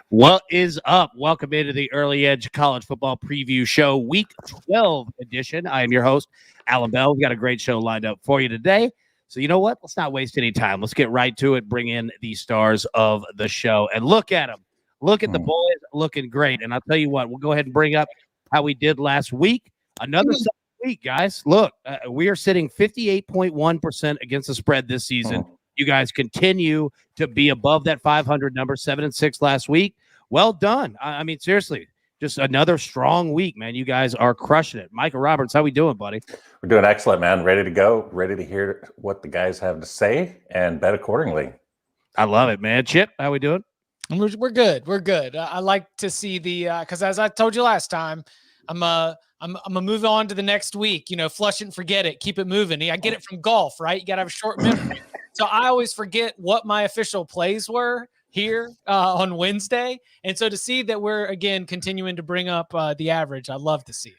What is up? Welcome into the Early Edge College Football Preview Show, Week 12 edition. I am your host, Alan Bell. We've got a great show lined up for you today. So you know what? Let's not waste any time. Let's get right to it. Bring in the stars of the show. And look at them. Look at the boys looking great. And I'll tell you what, we'll go ahead and bring up how we did last week. Another week, guys. Look, we are sitting 58.1% against the spread this season. You guys continue to be above that 500 number, 7-6 last week. Well done. I mean, seriously, just another strong week, man. You guys are crushing it. Michael Roberts, how we doing, buddy? We're doing excellent, man. Ready to go. Ready to hear what the guys have to say and bet accordingly. I love it, man. Chip, how we doing? We're good. We're good. I like to see the because as I told you last time, I'm gonna move on to the next week. You know, flush it and forget it. Keep it moving. I get it from golf, right? You gotta have a short memory. So I always forget what my official plays were here on Wednesday. And so to see that we're, again, continuing to bring up the average, I love to see it.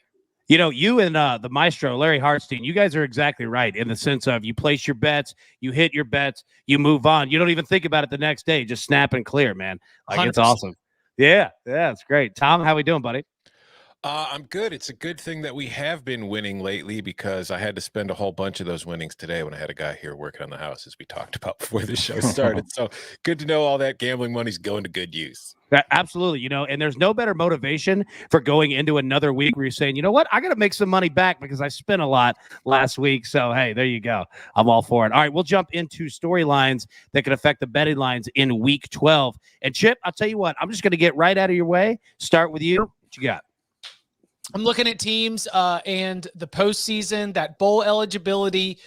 You know, you and the maestro, Larry Hartstein, you guys are exactly right in the sense of you place your bets, you hit your bets, you move on. You don't even think about it the next day. Just snap and clear, man. Like 100%. It's awesome. Yeah, it's great. Tom, how we doing, buddy? I'm good. It's a good thing that we have been winning lately because I had to spend a whole bunch of those winnings today when I had a guy here working on the house, as we talked about before the show started. So good to know all that gambling money's going to good use. Absolutely. You know, and there's no better motivation for going into another week where you're saying, you know what, I got to make some money back because I spent a lot last week. So, hey, there you go. I'm all for it. All right, we'll jump into storylines that can affect the betting lines in week 12. And Chip, I'll tell you what, I'm just going to get right out of your way. Start with you. What you got? I'm looking at teams and the postseason, that bowl eligibility.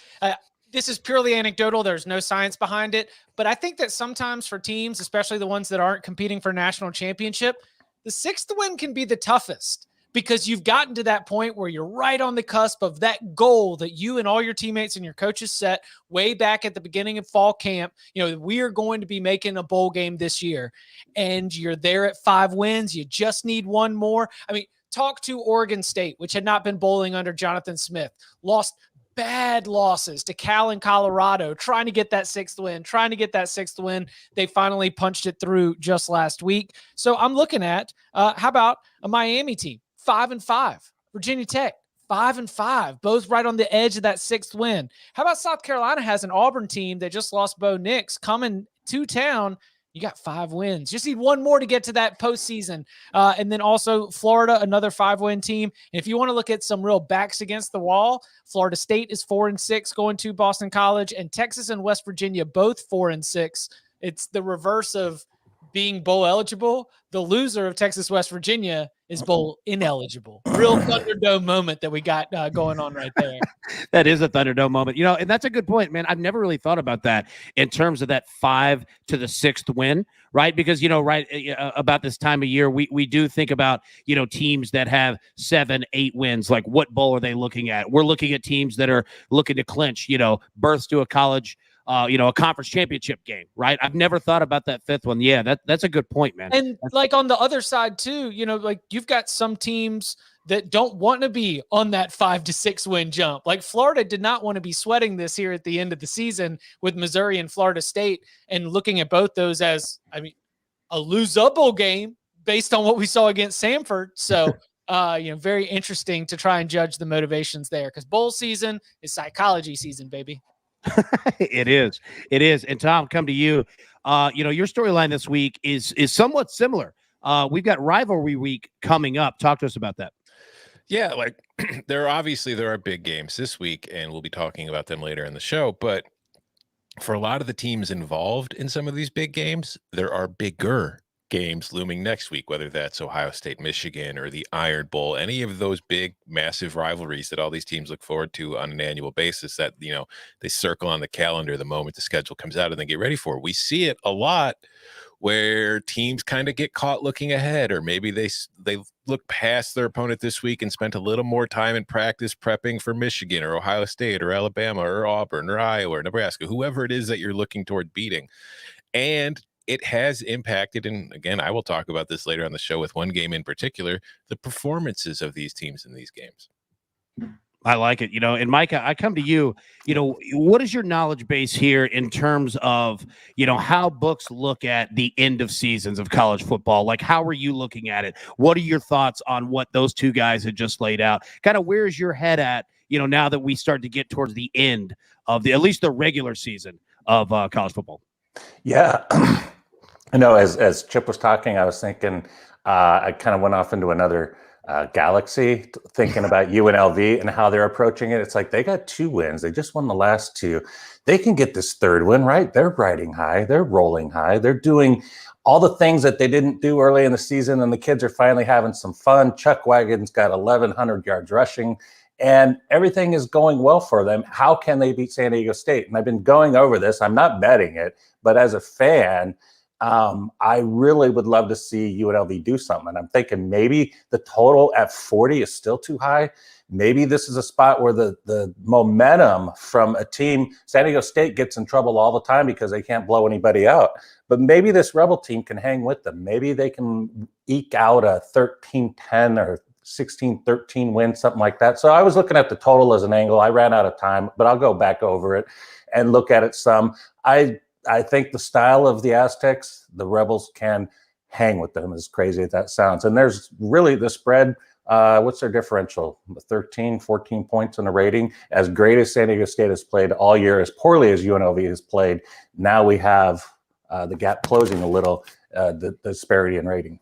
This is purely anecdotal. There's no science behind it. But I think that sometimes for teams, especially the ones that aren't competing for a national championship, the sixth win can be the toughest because you've gotten to that point where you're right on the cusp of that goal that you and all your teammates and your coaches set way back at the beginning of fall camp. You know, we are going to be making a bowl game this year. And you're there at 5 wins. You just need one more. I mean, talk to Oregon State, which had not been bowling under Jonathan Smith, lost bad losses to Cal and Colorado, trying to get that 6th win. They finally punched it through just last week. So I'm looking at, how about a Miami team, 5-5, Virginia Tech, 5-5, both right on the edge of that 6th win. How about South Carolina has an Auburn team that just lost Bo Nix coming to town? You got 5 wins. Just need one more to get to that postseason. And then also Florida, another 5-win team. And if you want to look at some real backs against the wall, Florida State is 4-6 going to Boston College, and Texas and West Virginia both 4-6. It's the reverse of being bowl eligible. The loser of Texas, West Virginia is bowl ineligible. Real Thunderdome moment that we got going on right there. That is a Thunderdome moment, you know, and that's a good point, man. I've never really thought about that in terms of that 5 to the 6th win, right? Because, you know, right about this time of year, we do think about, you know, teams that have 7, 8 wins. Like, what bowl are they looking at? We're looking at teams that are looking to clinch, you know, berths to a college, you know, a conference championship game, right? I've never thought about that 5th one. Yeah, that's a good point, man. And like on the other side too, you know, like you've got some teams that don't want to be on that 5 to 6 win jump. Like Florida did not want to be sweating this here at the end of the season with Missouri and Florida State, and looking at both those as, I mean, a losable game based on what we saw against Samford. So, you know, very interesting to try and judge the motivations there, because bowl season is psychology season, baby. It is. And Tom, come to you. You know, your storyline this week is somewhat similar. We've got rivalry week coming up. Talk to us about that. Yeah, like there are big games this week, and we'll be talking about them later in the show. But for a lot of the teams involved in some of these big games, there are bigger games looming next week, whether that's Ohio State, Michigan, or the Iron Bowl, any of those big, massive rivalries that all these teams look forward to on an annual basis that, you know, they circle on the calendar the moment the schedule comes out and they get ready for. We see it a lot where teams kind of get caught looking ahead, or maybe they look past their opponent this week and spent a little more time in practice prepping for Michigan or Ohio State or Alabama or Auburn or Iowa or Nebraska, whoever it is that you're looking toward beating. And it has impacted, and again, I will talk about this later on the show with one game in particular, the performances of these teams in these games. I like it. And Micah, I come to you, what is your knowledge base here in terms of, how books look at the end of seasons of college football? Like, how are you looking at it? What are your thoughts on what those two guys had just laid out? Kind of where's your head at, now that we start to get towards the end of at least the regular season of college football? Yeah. As Chip was talking, I was thinking, I kind of went off into another galaxy thinking about UNLV and how they're approaching it. It's like they got 2 wins. They just won the last 2. They can get this 3rd win, right? They're riding high. They're rolling high. They're doing all the things that they didn't do early in the season, and the kids are finally having some fun. Chuck Wagon's got 1,100 yards rushing, and everything is going well for them. How can they beat San Diego State? And I've been going over this. I'm not betting it, but as a fan, I really would love to see UNLV do something. And I'm thinking maybe the total at 40 is still too high. Maybe this is a spot where the momentum from a team, San Diego State gets in trouble all the time because they can't blow anybody out. But maybe this Rebel team can hang with them. Maybe they can eke out a 13-10 or 16-13 win, something like that. So I was looking at the total as an angle. I ran out of time, but I'll go back over it and look at it some. I think the style of the Aztecs, the Rebels can hang with them, as crazy as that sounds. And there's really the spread. What's their differential? 13, 14 points in the rating. As great as San Diego State has played all year, as poorly as UNLV has played, now we have the gap closing a little, the disparity in rating.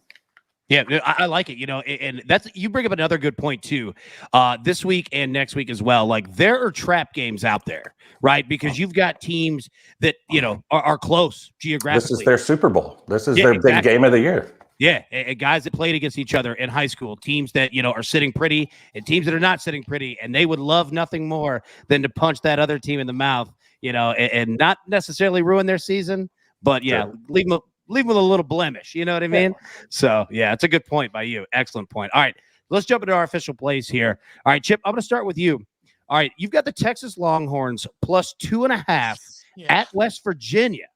Yeah, I like it, and that's, you bring up another good point too. This week and next week as well. Like, there are trap games out there, right? Because you've got teams that, are close geographically. This is their Super Bowl. This is their big game of the year. Yeah, and guys that played against each other in high school, teams that, are sitting pretty and teams that are not sitting pretty, and they would love nothing more than to punch that other team in the mouth, and not necessarily ruin their season, but Sure. leave them with a little blemish. You know what I mean? So, yeah, it's a good point by you. Excellent point. All right, let's jump into our official plays here. All right, Chip, I'm going to start with you. All right, you've got the Texas Longhorns plus 2.5 at West Virginia.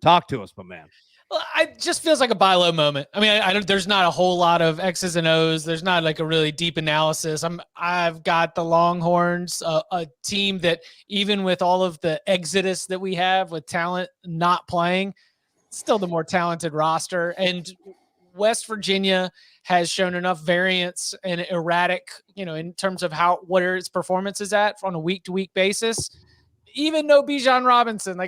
Talk to us, my man. Well, it just feels like a buy low moment. I mean, there's not a whole lot of X's and O's. There's not like a really deep analysis. I've got the Longhorns, a team that even with all of the exodus that we have with talent not playing, still the more talented roster. And West Virginia has shown enough variance and erratic, in terms of where its performance is at on a week-to-week basis. Even no Bijan Robinson.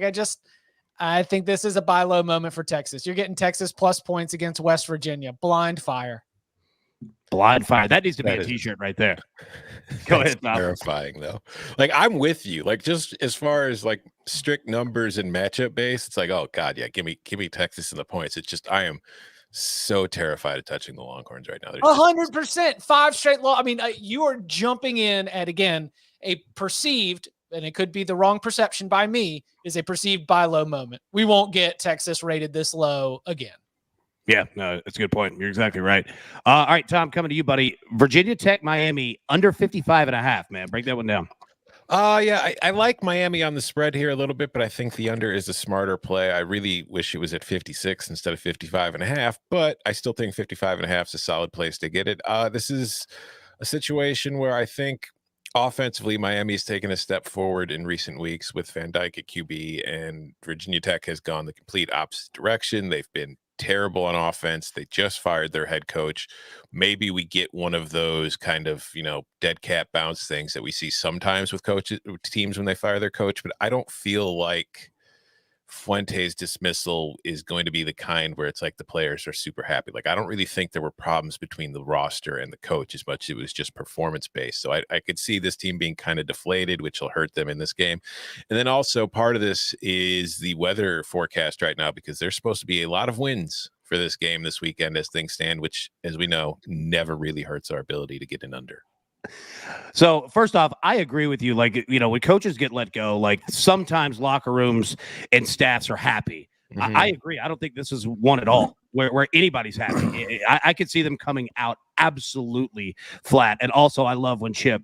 I think this is a buy low moment for Texas. You're getting Texas plus points against West Virginia. Blind fire. Blind fire. That needs to be a t-shirt right there. Go ahead, Tom. Terrifying though. Like, I'm with you. Like, just as far as like strict numbers and matchup base, it's like, oh God, yeah, give me Texas and the points. It's just, I am so terrified of touching the Longhorns right now. 100%, 5 straight you are jumping in at, again, a perceived, and it could be the wrong perception by me, is a perceived buy low moment. We won't get Texas rated this low again. Yeah, no, that's a good point. You're exactly right. All right, Tom, coming to you, buddy. Virginia Tech, Miami, under 55.5, man. Break that one down. Yeah, I like Miami on the spread here a little bit, but I think the under is a smarter play. I really wish it was at 56 instead of 55.5, but I still think 55.5 is a solid place to get it. This is a situation where I think offensively, Miami's taken a step forward in recent weeks with Van Dyke at QB, and Virginia Tech has gone the complete opposite direction. They've been terrible on offense. They just fired their head coach. Maybe we get one of those kind of, dead cat bounce things that we see sometimes with teams when they fire their coach, but I don't feel like Fuente's dismissal is going to be the kind where it's like the players are super happy. Like, I don't really think there were problems between the roster and the coach as much as it was just performance based. So I could see this team being kind of deflated, which will hurt them in this game. And then also part of this is the weather forecast right now, because there's supposed to be a lot of winds for this game this weekend as things stand, which, as we know, never really hurts our ability to get an under. So first off, I agree with you. Like, when coaches get let go, like sometimes locker rooms and staffs are happy. Mm-hmm. I agree. I don't think this is one at all where anybody's happy. I could see them coming out absolutely flat. And also I love when Chip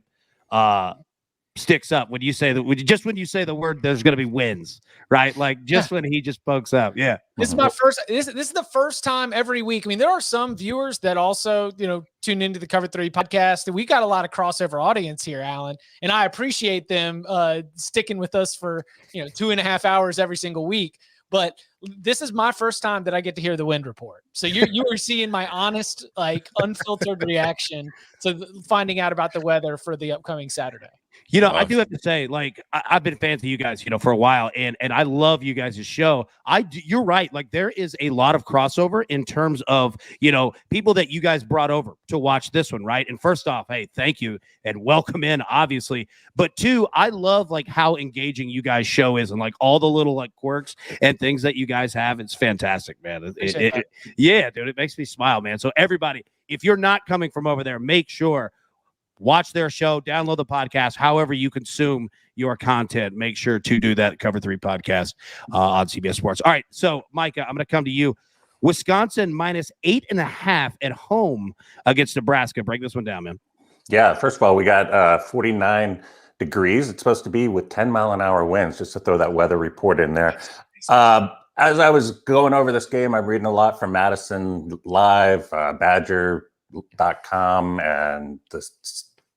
sticks up when you say that. When you say the word, there's going to be wins, right? Like just when he just pokes up. Yeah. This is my first. This is the first time every week. I mean, there are some viewers that also, tune into the Cover 3 podcast. We got a lot of crossover audience here, Alan, and I appreciate them sticking with us for 2.5 hours every single week. But this is my first time that I get to hear the wind report. So you are seeing my honest, unfiltered reaction to finding out about the weather for the upcoming Saturday. I do have to say, I've been fans of you guys, for a while, and I love you guys' show. You're right. Like, there is a lot of crossover in terms of, people that you guys brought over to watch this one, right? And first off, hey, thank you and welcome in, obviously. But two, I love how engaging you guys' show is and all the little quirks and things that you guys have. It's fantastic, man. Yeah, dude, it makes me smile, man. So everybody, if you're not coming from over there, make sure watch their show, download the podcast, however you consume your content. Make sure to do that Cover 3 podcast on CBS Sports. All right, so Micah, I'm going to come to you. Wisconsin minus 8.5 at home against Nebraska. Break this one down, man. Yeah, first of all, we got 49 degrees. It's supposed to be with 10-mile-an-hour winds, just to throw that weather report in there. As I was going over this game, I'm reading a lot from Madison Live, Badger.com, and the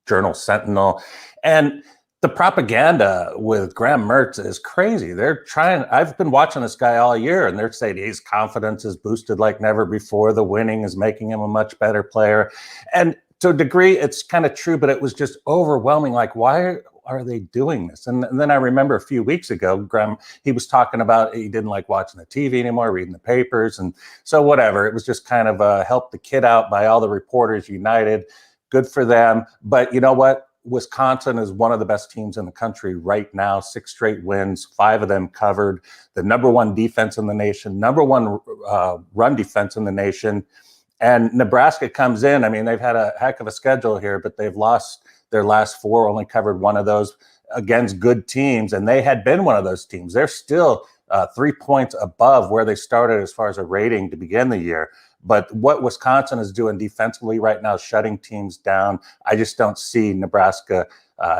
Journal Sentinel. And the propaganda with Graham Mertz is crazy. I've been watching this guy all year, and they're saying his confidence is boosted like never before. The winning is making him a much better player. And to a degree, it's kind of true, but it was just overwhelming. Why are they doing this? And then I remember a few weeks ago, Graham, he was talking about he didn't like watching the TV anymore, reading the papers. And so whatever, it was just kind of help the kid out by all the reporters united. Good for them. But you know what? Wisconsin is one of the best teams in the country right now. 6 straight wins, 5 of them covered. The number 1 defense in the nation, number 1 run defense in the nation. And Nebraska comes in. I mean, they've had a heck of a schedule here, but they've lost their last 4, only covered 1 of those against good teams. And they had been one of those teams. They're still 3 points above where they started as far as a rating to begin the year. But what Wisconsin is doing defensively right now, shutting teams down, I just don't see Nebraska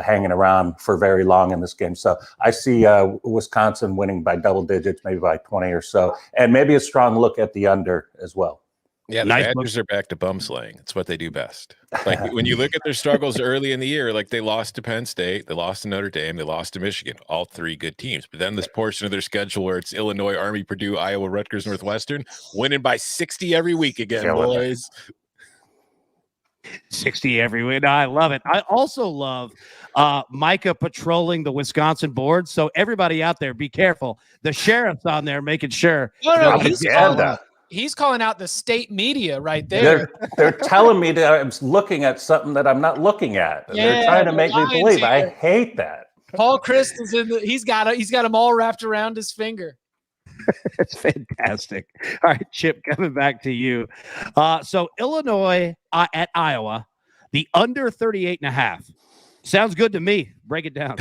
hanging around for very long in this game. So I see Wisconsin winning by double digits, maybe by 20 or so, and maybe a strong look at the under as well. Yeah, the Badgers are back to bum slaying. It's what they do best. When you look at their struggles early in the year, they lost to Penn State, they lost to Notre Dame, they lost to Michigan, all 3 good teams. But then this portion of their schedule where it's Illinois, Army, Purdue, Iowa, Rutgers, Northwestern, winning by 60 every week again, boys. 60 every week. No, I love it. I also love Micah patrolling the Wisconsin board. So everybody out there, be careful. The sheriff's on there making sure. He's calling out the state media right there. They're telling me that I'm looking at something that I'm not looking at. Yeah, they're trying to make me believe. Here. I hate that. Paul Christ is he's got them all wrapped around his finger. It's fantastic. All right, Chip, coming back to you. So Illinois at Iowa, the under 38.5. Sounds good to me. Break it down.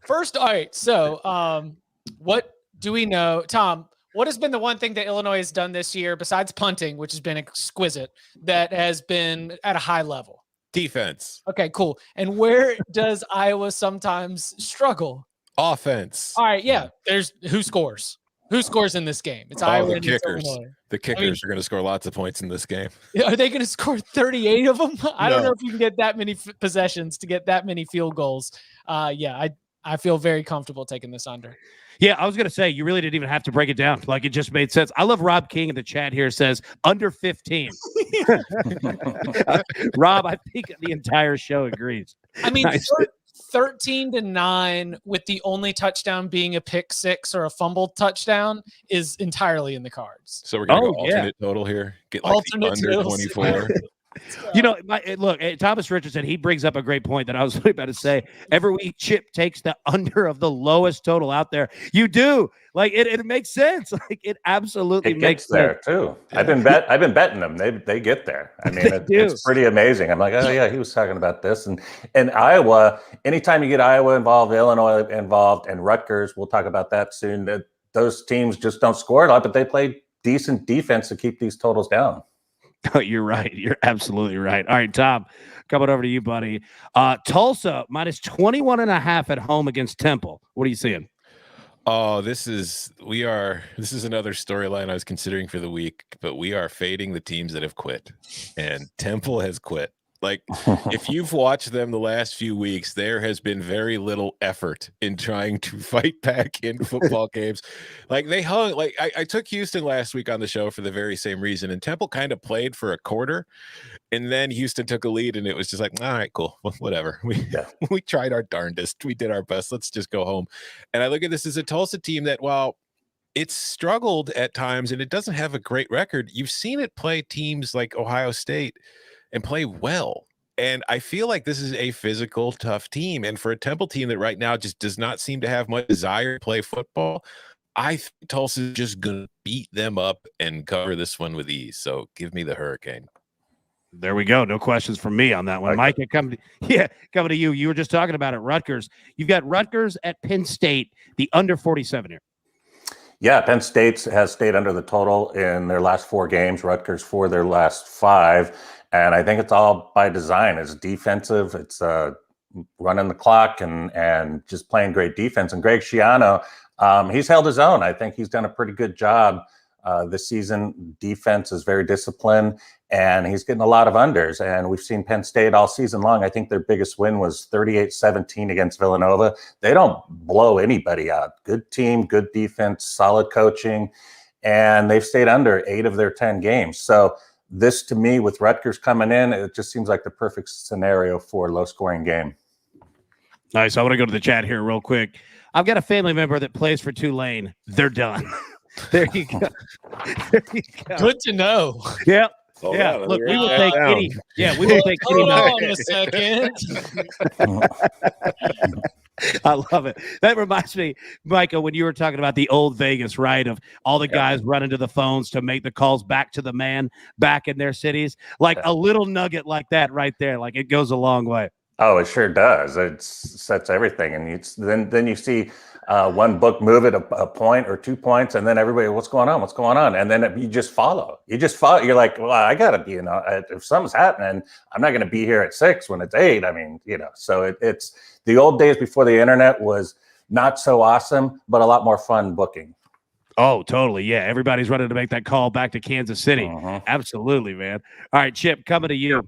First, all right. So, what do we know, Tom? What has been the one thing that Illinois has done this year besides punting, which has been exquisite, that has been at a high level? Defense. Okay, cool. And where does Iowa sometimes struggle? Offense. All right, yeah. There's who scores. Who scores in this game? It's Iowa and kickers. The kickers are going to score lots of points in this game. Are they going to score 38 of them? I don't know if you can get that many possessions to get that many field goals. I feel very comfortable taking this under. Yeah, I was going to say, you really didn't even have to break it down. It just made sense. I love Rob King in the chat here says, under 15. Rob, I think the entire show agrees. I mean, 13-9 with the only touchdown being a pick 6 or a fumbled touchdown is entirily in the cards. So we're going to go alternate total here. Get alternate the under 24. Look, Thomas Richardson, he brings up a great point that I was about to say. Every week, Chip takes the under of the lowest total out there. You do. It makes sense. It absolutely makes sense. There too. I've been betting them. They get there. I mean, it's pretty amazing. I'm like, oh yeah, he was talking about this. And Iowa, anytime you get Iowa involved, Illinois involved, and Rutgers, we'll talk about that soon. Those teams just don't score a lot, but they play decent defense to keep these totals down. Oh, you're right. You're absolutely right. All right, Tom, coming over to you, buddy. Tulsa minus 21.5 at home against Temple. What are you seeing? Oh, this is another storyline I was considering for the week, but we are fading the teams that have quit, and Temple has quit. Like, if you've watched them the last few weeks, there has been very little effort in trying to fight back in football games. Like, they hung, like I took Houston last week on the show for the very same reason, and Temple kind of played for a quarter, and then Houston took a lead, and it was just like, all right, cool, whatever. We tried our darndest. We did our best. Let's just go home. And I look at this as a Tulsa team that, while it's struggled at times and it doesn't have a great record, you've seen it play teams like Ohio State and play well. And I feel like this is a physical, tough team. And for a Temple team that right now just does not seem to have much desire to play football, I think Tulsa's just going to beat them up and cover this one with ease. So give me the Hurricane. There we go. No questions from me on that one. Mike, coming to you. You were just talking about it, Rutgers. You've got Rutgers at Penn State, the under 47 here. Yeah, Penn State has stayed under the total in their last 4 games, Rutgers for their last 5. And I think it's all by design. It's defensive. It's running the clock and just playing great defense. And Greg Schiano, he's held his own. I think he's done a pretty good job this season. Defense is very disciplined, and he's getting a lot of unders. And we've seen Penn State all season long. I think their biggest win was 38-17 against Villanova. They don't blow anybody out. Good team, good defense, solid coaching, and they've stayed under 8 of their 10 games. So this, to me, with Rutgers coming in, it just seems like the perfect scenario for a low-scoring game. Nice. I want to go to the chat here real quick. I've got a family member that plays for Tulane. They're done. There you go. There you go. Good to know. Yeah. Oh, yeah. wow, Look, we will that take down. any. Yeah, we will take any. Hold on a second. I love it. That reminds me, Michael, when you were talking about the old Vegas, right, of all the guys running to the phones to make the calls back to the man back in their cities. Like a little nugget like that right there. Like, it goes a long way. Oh, it sure does. It sets everything. And then you see one book move it a point or 2 points, and then everybody, what's going on? What's going on? And then you just follow. You're like, well, I got to be, if something's happening, I'm not going to be here at 6 when it's 8. I mean, so it's the old days before the internet was not so awesome, but a lot more fun booking. Oh, totally. Yeah. Everybody's running to make that call back to Kansas City. Absolutely, man. All right, Chip, coming to you.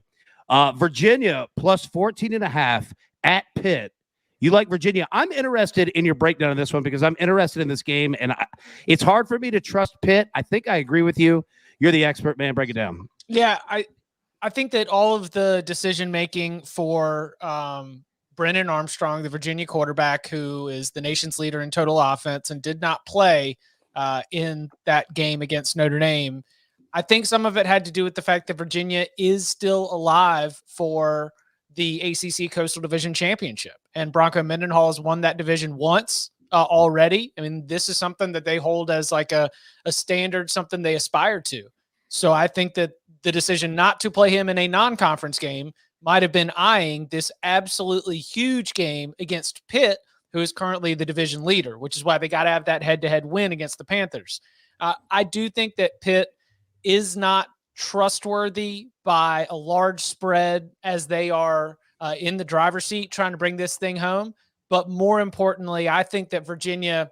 Virginia plus 14.5 at Pitt. You like Virginia. I'm interested in your breakdown of this one because I'm interested in this game, and it's hard for me to trust Pitt. I think I agree with you. You're the expert, man. Break it down. Yeah, I think that all of the decision-making for Brennan Armstrong, the Virginia quarterback, who is the nation's leader in total offense and did not play in that game against Notre Dame, I think some of it had to do with the fact that Virginia is still alive for the ACC Coastal Division Championship. And Bronco Mendenhall has won that division once already. I mean, this is something that they hold as like a standard, something they aspire to. So I think that the decision not to play him in a non-conference game might have been eyeing this absolutely huge game against Pitt, who is currently the division leader, which is why they got to have that head-to-head win against the Panthers. I do think that Pitt is not trustworthy by a large spread as they are in the driver's seat trying to bring this thing home. But more importantly, I think that Virginia,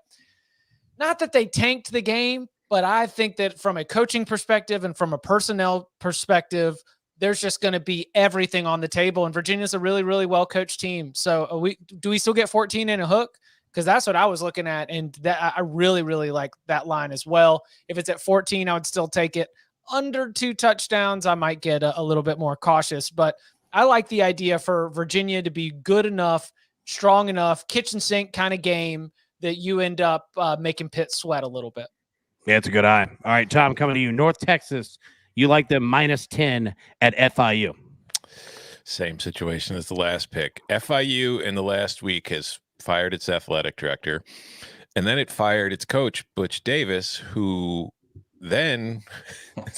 not that they tanked the game, but I think that from a coaching perspective and from a personnel perspective, there's just going to be everything on the table. And Virginia's a really, really well-coached team. So do we still get 14 in a hook? Because that's what I was looking at. And that I really, really like that line as well. If it's at 14, I would still take it. Under 2 touchdowns, I might get a little bit more cautious. But I like the idea for Virginia to be good enough, strong enough, kitchen sink kind of game that you end up making Pitt sweat a little bit. Yeah, it's a good eye. All right, Tom, coming to you. North Texas, you like them minus 10 at FIU. Same situation as the last pick. FIU in the last week has fired its athletic director, and then it fired its coach, Butch Davis, who then,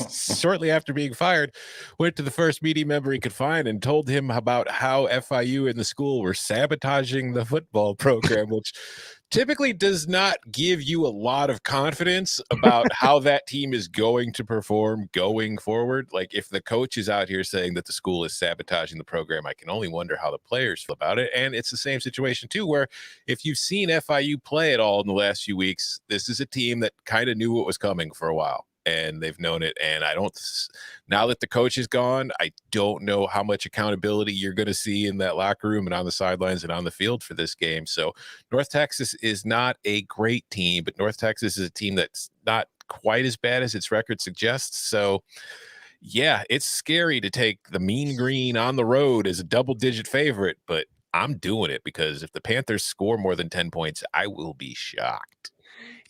shortly after being fired, went to the first media member he could find and told him about how FIU and the school were sabotaging the football program, which typically does not give you a lot of confidence about how that team is going to perform going forward. Like if the coach is out here saying that the school is sabotaging the program, I can only wonder how the players feel about it. And it's the same situation too, where if you've seen FIU play at all in the last few weeks, this is a team that kind of knew what was coming for a while. And they've known it. And now that the coach is gone, I don't know how much accountability you're going to see in that locker room and on the sidelines and on the field for this game. So North Texas is not a great team, but North Texas is a team that's not quite as bad as its record suggests. So yeah, it's scary to take the Mean Green on the road as a double-digit favorite, but I'm doing it because if the Panthers score more than 10 points, I will be shocked.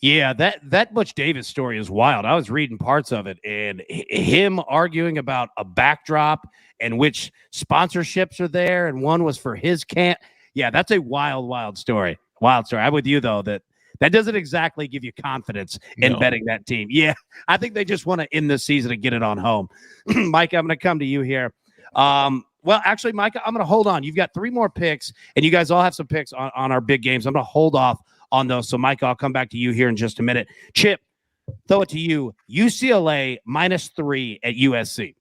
Yeah, that Butch Davis story is wild. I was reading parts of it, and him arguing about a backdrop and which sponsorships are there, and one was for his camp. Yeah, that's a wild story. Wild story. I'm with you, though, that doesn't exactly give you confidence in betting that team. Yeah, I think they just want to end this season and get it on home. Mike, I'm going to come to you here. Well, actually, Mike, I'm going to hold on. You've got 3 more picks, and you guys all have some picks on our big games. I'm going to hold off on those. So, Mike, I'll come back to you here in just a minute. Chip, throw it to you. UCLA -3 at USC.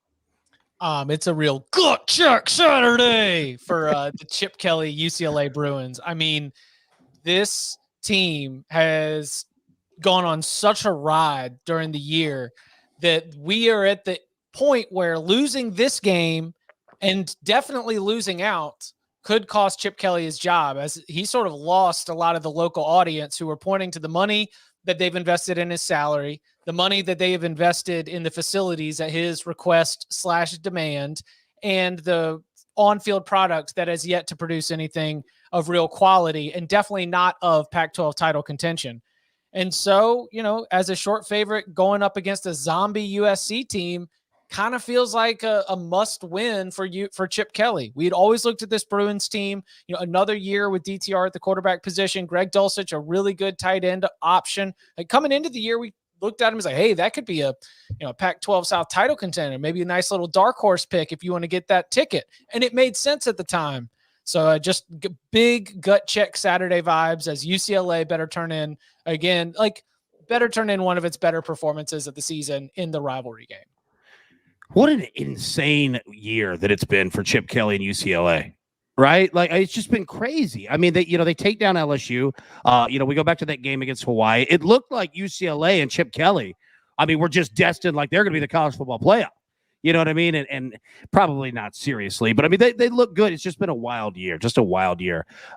It's a real gut check Saturday for the Chip Kelly UCLA Bruins. I mean, this team has gone on such a ride during the year that we are at the point where losing this game and definitely losing out could cost Chip Kelly his job, as he sort of lost a lot of the local audience who were pointing to the money that they've invested in his salary, the money that they have invested in the facilities at his request/demand, and the on-field product that has yet to produce anything of real quality and definitely not of Pac-12 title contention. And so, as a short favorite going up against a zombie USC team, kind of feels like a must win for Chip Kelly. We had always looked at this Bruins team, another year with DTR at the quarterback position, Greg Dulcich, a really good tight end option. Like coming into the year, we looked at him as like, hey, that could be a Pac-12 South title contender, maybe a nice little dark horse pick if you want to get that ticket. And it made sense at the time. So just big gut check Saturday vibes as UCLA better turn in one of its better performances of the season in the rivalry game. What an insane year that it's been for Chip Kelly and UCLA, right? Like, it's just been crazy. I mean, they take down LSU. We go back to that game against Hawaii. It looked like UCLA and Chip Kelly, we're just destined, like they're going to be the college football playoff. You know what I mean? And probably not seriously, but they look good. It's just been a wild year,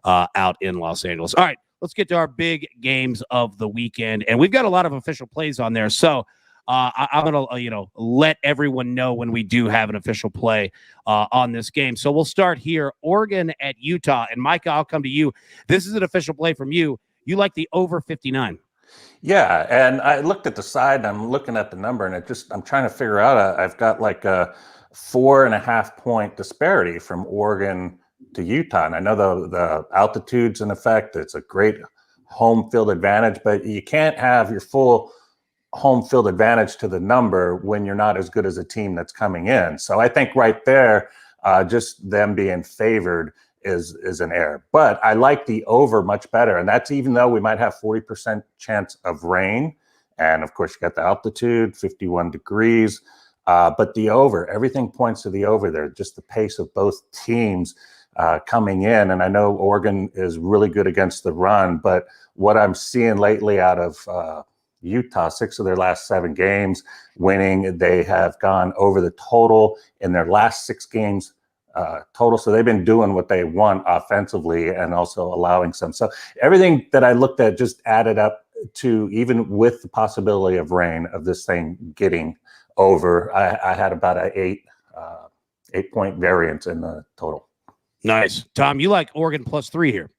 out in Los Angeles. All right, let's get to our big games of the weekend. And we've got a lot of official plays on there. So, I'm going to, let everyone know when we do have an official play on this game. So we'll start here, Oregon at Utah. And Micah, I'll come to you. This is an official play from you. You like the over 59. Yeah, and I looked at the side, and I'm looking at the number, and I'm trying to figure out, I've got like a 4.5 point disparity from Oregon to Utah. And I know the altitude's in effect. It's a great home field advantage, but you can't have your full home field advantage to the number when you're not as good as a team that's coming in. So I think right there, just them being favored is an error. But I like the over much better. And that's even though we might have 40% chance of rain. And of course, you got the altitude, 51 degrees. But the over, everything points to the over there, just the pace of both teams coming in. And I know Oregon is really good against the run, but what I'm seeing lately out of Utah, 6 of their last 7 games winning, they have gone over the total in their last 6 games total. So they've been doing what they want offensively and also allowing some. So everything that I looked at just added up to, even with the possibility of rain, of this thing getting over. I had about an 8 point variance in the total. Nice. Tom, you like Oregon +3 here.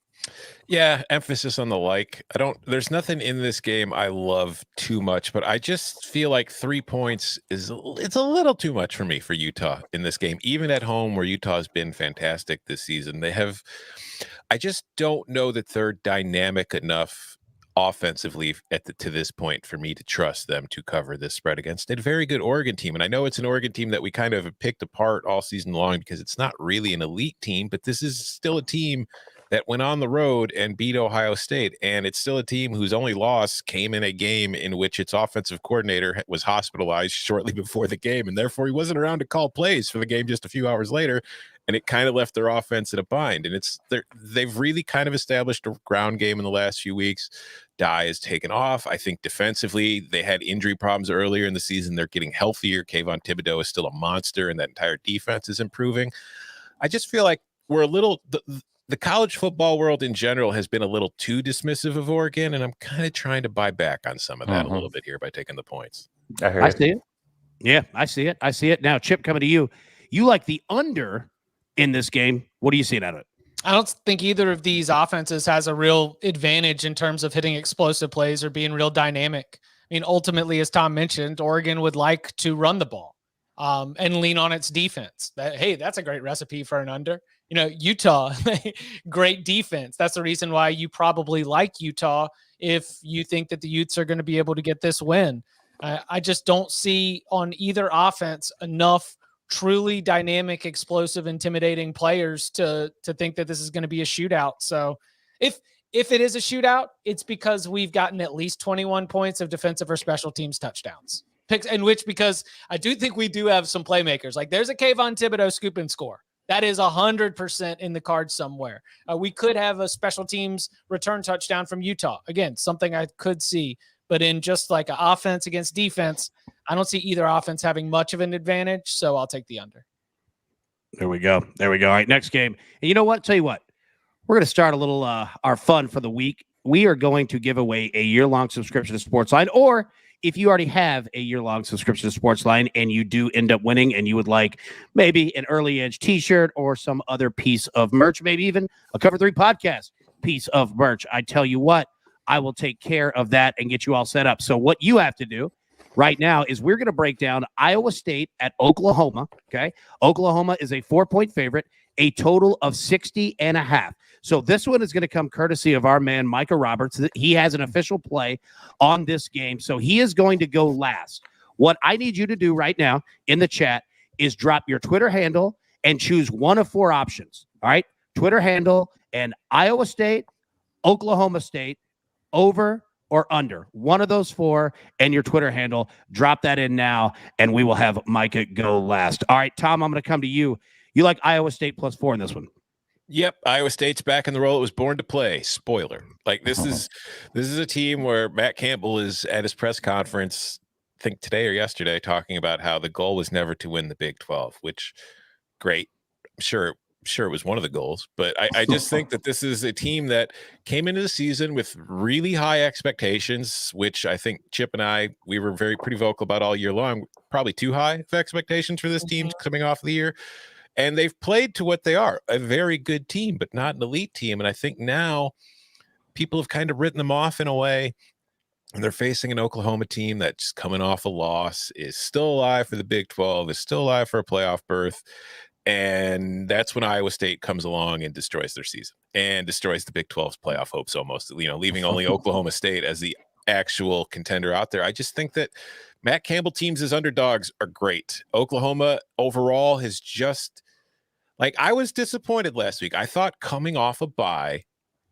Yeah, emphasis on the like. There's nothing in this game I love too much, but I just feel like 3 points it's a little too much for me for Utah in this game, even at home where Utah has been fantastic this season. I just don't know that they're dynamic enough offensively to this point for me to trust them to cover this spread against a very good Oregon team. And I know it's an Oregon team that we kind of have picked apart all season long because it's not really an elite team, but this is still a team that went on the road and beat Ohio State. And it's still a team whose only loss came in a game in which its offensive coordinator was hospitalized shortly before the game. And therefore he wasn't around to call plays for the game just a few hours later. And it kind of left their offense in a bind. And they've really kind of established a ground game in the last few weeks. Dye has taken off. I think defensively, they had injury problems earlier in the season. They're getting healthier. Kayvon Thibodeau is still a monster, and that entire defense is improving. I just feel like we're a little the college football world in general has been a little too dismissive of Oregon, and I'm kind of trying to buy back on some of that a little bit here by taking the points. I see it. Yeah, I see it. Now, Chip, coming to you. You like the under in this game. What are you seeing out of it? I don't think either of these offenses has a real advantage in terms of hitting explosive plays or being real dynamic. I mean, ultimately, as Tom mentioned, Oregon would like to run the ball and lean on its defense. That's a great recipe for an under. Utah, great defense. That's the reason why you probably like Utah if you think that the Utes are going to be able to get this win. I just don't see on either offense enough truly dynamic, explosive, intimidating players to think that this is going to be a shootout. So if it is a shootout, it's because we've gotten at least 21 points of defensive or special teams touchdowns. Because I do think we do have some playmakers. Like there's a Kayvon Thibodeau scoop and score. That is 100% in the cards somewhere. We could have a special teams return touchdown from Utah. Again, something I could see. But in just like an offense against defense, I don't see either offense having much of an advantage, so I'll take the under. There we go. All right, next game. And you know what? Tell you what. We're going to start a little our fun for the week. We are going to give away a year-long subscription to SportsLine, or if you already have a year-long subscription to SportsLine and you do end up winning and you would like maybe an Early Edge t-shirt or some other piece of merch, maybe even a Cover 3 podcast piece of merch, I tell you what, I will take care of that and get you all set up. So what you have to do right now is we're going to break down Iowa State at Oklahoma, okay? Oklahoma is a 4-point favorite, a total of 60.5. So this one is going to come courtesy of our man, Micah Roberts. He has an official play on this game, so he is going to go last. What I need you to do right now in the chat is drop your Twitter handle and choose one of 4 options, all right? Twitter handle and Iowa State, Oklahoma State, over or under. One of those 4 and your Twitter handle. Drop that in now, and we will have Micah go last. All right, Tom, I'm going to come to you. You like Iowa State +4 in this one? Yep, Iowa State's back in the role it was born to play. Spoiler. Like this is a team where Matt Campbell is at his press conference, I think today or yesterday, talking about how the goal was never to win the Big 12, which great. I'm sure it was one of the goals, but I just think that this is a team that came into the season with really high expectations, which I think Chip and we were pretty vocal about all year long, probably too high of expectations for this team coming off the year. And they've played to what they are, a very good team, but not an elite team. And I think now people have kind of written them off in a way, and they're facing an Oklahoma team that's coming off a loss, is still alive for the Big 12, is still alive for a playoff berth. And that's when Iowa State comes along and destroys their season and destroys the Big 12's playoff hopes almost, leaving only Oklahoma State as the actual contender out there. I just think that Matt Campbell teams as underdogs are great. Oklahoma overall has just I was disappointed last week. I thought coming off a bye,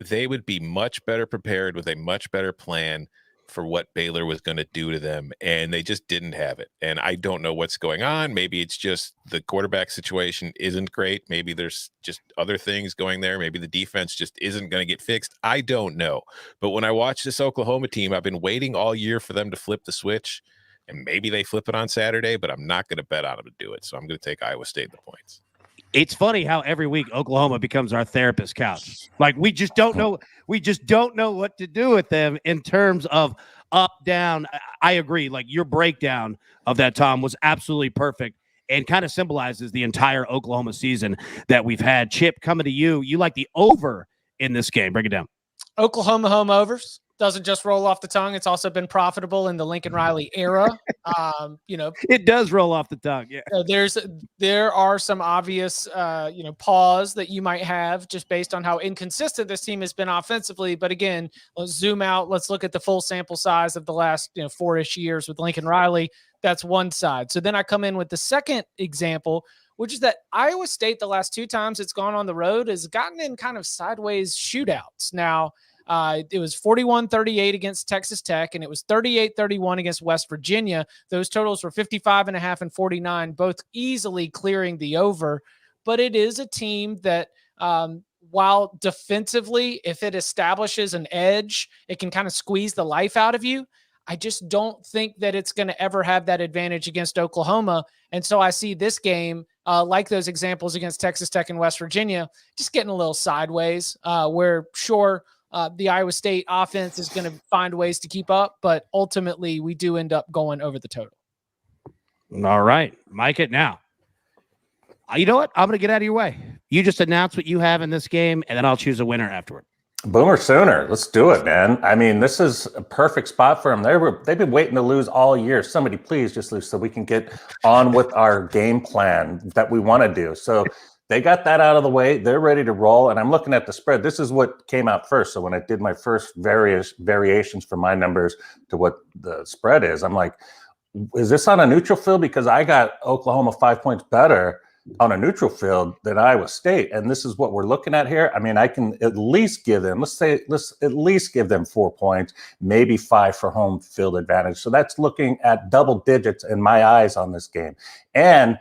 they would be much better prepared with a much better plan for what Baylor was going to do to them, and they just didn't have it. And I don't know what's going on. Maybe it's just the quarterback situation isn't great. Maybe there's just other things going there. Maybe the defense just isn't going to get fixed. I don't know. But when I watch this Oklahoma team, I've been waiting all year for them to flip the switch, and maybe they flip it on Saturday, but I'm not going to bet on them to do it. So I'm going to take Iowa State the points. It's funny how every week Oklahoma becomes our therapist couch. Like we just don't know. We just don't know what to do with them in terms of up, down. I agree. Like your breakdown of that, Tom, was absolutely perfect and kind of symbolizes the entire Oklahoma season that we've had. Chip, coming to you. You like the over in this game. Break it down. Oklahoma home overs. Doesn't just roll off the tongue. It's also been profitable in the Lincoln Riley era. It does roll off the tongue. Yeah. There are some obvious, pause that you might have just based on how inconsistent this team has been offensively. But again, let's zoom out. Let's look at the full sample size of the last 4-ish years with Lincoln Riley. That's one side. So then I come in with the second example, which is that Iowa State, the last 2 times it's gone on the road, has gotten in kind of sideways shootouts. Now, it was 41-38 against Texas Tech, and it was 38-31 against West Virginia. Those totals were 55.5 and 49, both easily clearing the over. But it is a team that, while defensively, if it establishes an edge, it can kind of squeeze the life out of you. I just don't think that it's going to ever have that advantage against Oklahoma. And so I see this game, like those examples against Texas Tech and West Virginia, just getting a little sideways, where sure, the Iowa State offense is going to find ways to keep up, but ultimately we do end up going over the total. All right. Mike it now. You know what? I'm going to get out of your way. You just announce what you have in this game, and then I'll choose a winner afterward. Boomer Sooner. Let's do it, man. I mean, this is a perfect spot for them. They've been waiting to lose all year. Somebody please just lose so we can get on with our game plan that we want to do. So they got that out of the way. They're ready to roll. And I'm looking at the spread. This is what came out first. So when I did my first variations for my numbers to what the spread is, I'm like, is this on a neutral field? Because I got Oklahoma 5 points better on a neutral field than Iowa State. And this is what we're looking at here. I mean, I can at least give them, let's at least give them 4 points, maybe 5 for home field advantage. So that's looking at double digits in my eyes on this game. And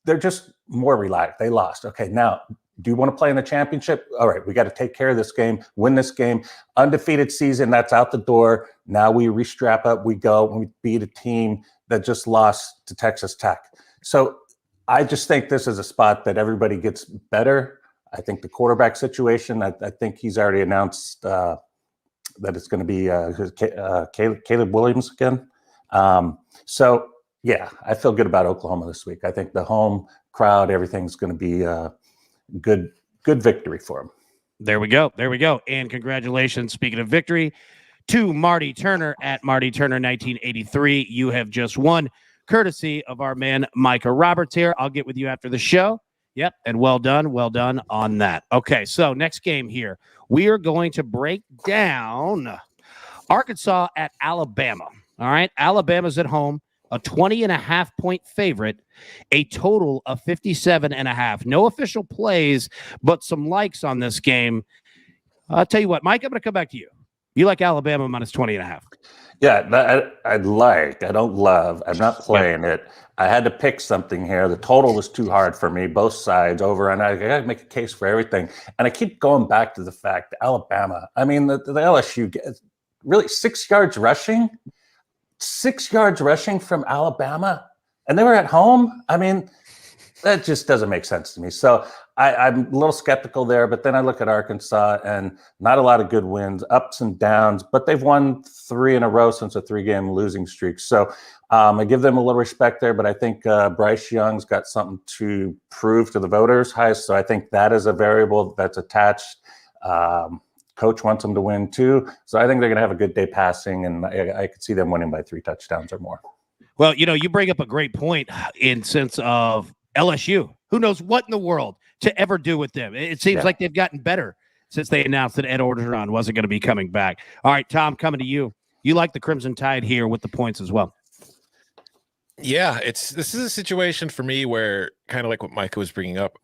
they're just more relaxed. They lost. Okay, now, do you want to play in the championship? All right, we got to take care of this game, win this game. Undefeated season, that's out the door. Now we restrap up, we go, and we beat a team that just lost to Texas Tech. So I just think this is a spot that everybody gets better. I think the quarterback situation, I think he's already announced that it's going to be Caleb Williams again. So, yeah, I feel good about Oklahoma this week. I think the home crowd, everything's going to be a good victory for them. There we go. There we go. And congratulations, speaking of victory, to Marty Turner at Marty Turner 1983. You have just won, courtesy of our man Micah Roberts here. I'll get with you after the show. Yep, and well done on that. Okay, so next game here, we are going to break down Arkansas at Alabama. All right, Alabama's at home, a 20.5-point favorite, a total of 57.5. No official plays, but some likes on this game. I'll tell you what, Mike, I'm going to come back to you. You like Alabama minus 20.5. Yeah, I don't love. I'm not playing it. I had to pick something here. The total was too hard for me, both sides over, and I got to make a case for everything. And I keep going back to the fact that Alabama, I mean, the LSU, really 6 yards rushing? 6 yards rushing from Alabama? And they were at home? I mean, that just doesn't make sense to me. So I'm a little skeptical there, but then I look at Arkansas and not a lot of good wins, ups and downs, but they've won 3 in a row since a 3-game losing streak. So I give them a little respect there, but I think Bryce Young's got something to prove to the voters. So I think that is a variable that's attached. Coach wants them to win too. So I think they're going to have a good day passing, and I could see them winning by 3 touchdowns or more. Well, you bring up a great point in sense of LSU. Who knows what in the world to ever do with them? It seems like they've gotten better since they announced that Ed Orgeron wasn't going to be coming back. All right, Tom, coming to you. You like the Crimson Tide here with the points as well. Yeah, this is a situation for me where, kind of like what Micah was bringing up,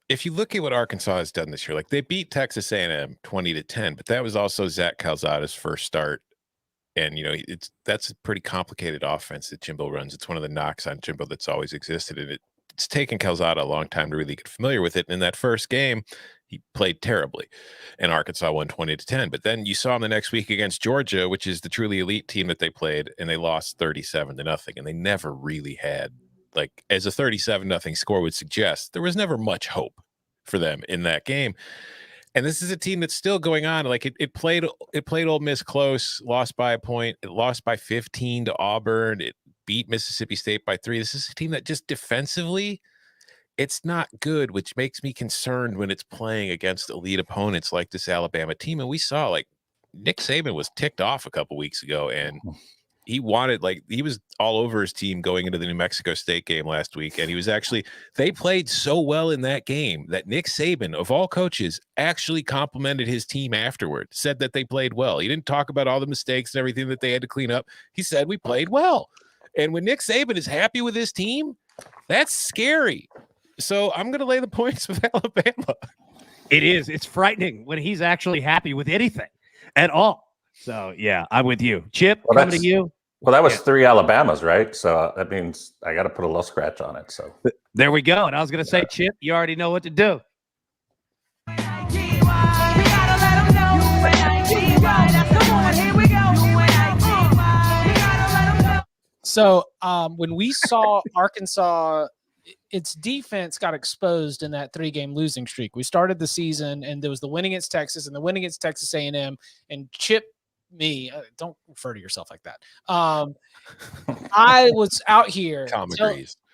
if you look at what Arkansas has done this year, like they beat Texas A&M 20-10, but that was also Zach Calzada's first start. And, that's a pretty complicated offense that Jimbo runs. It's one of the knocks on Jimbo that's always existed. And it's taken Calzada a long time to really get familiar with it. And in that first game, he played terribly, and Arkansas won 20-10. But then you saw him the next week against Georgia, which is the truly elite team that they played, and they lost 37-0. And they never really had, like, as a 37-0 score would suggest, there was never much hope for them in that game. And this is a team that's still going on. Like it played Ole Miss close, lost by a point. It lost by 15 to Auburn. It beat Mississippi State by 3. This is a team that just defensively, it's not good, which makes me concerned when it's playing against elite opponents like this Alabama team. And we saw, like, Nick Saban was ticked off a couple weeks ago, and he was all over his team going into the New Mexico State game last week. And they played so well in that game that Nick Saban, of all coaches, actually complimented his team afterward, said that they played well. He didn't talk about all the mistakes and everything that they had to clean up. He said, we played well. And when Nick Saban is happy with his team, That's scary. So I'm going to lay the points with Alabama. It is. It's frightening when he's actually happy with anything at all. So, yeah, I'm with you. Chip, coming to you. Well, that was 3 Alabamas, right? So that means I got to put a little scratch on it. So there we go. And I was going to say, Chip, you already know what to do. So when we saw Arkansas, its defense got exposed in that 3-game losing streak. We started the season, and there was the win against Texas and the win against Texas A&M. And Chip, don't refer to yourself like that. I was out here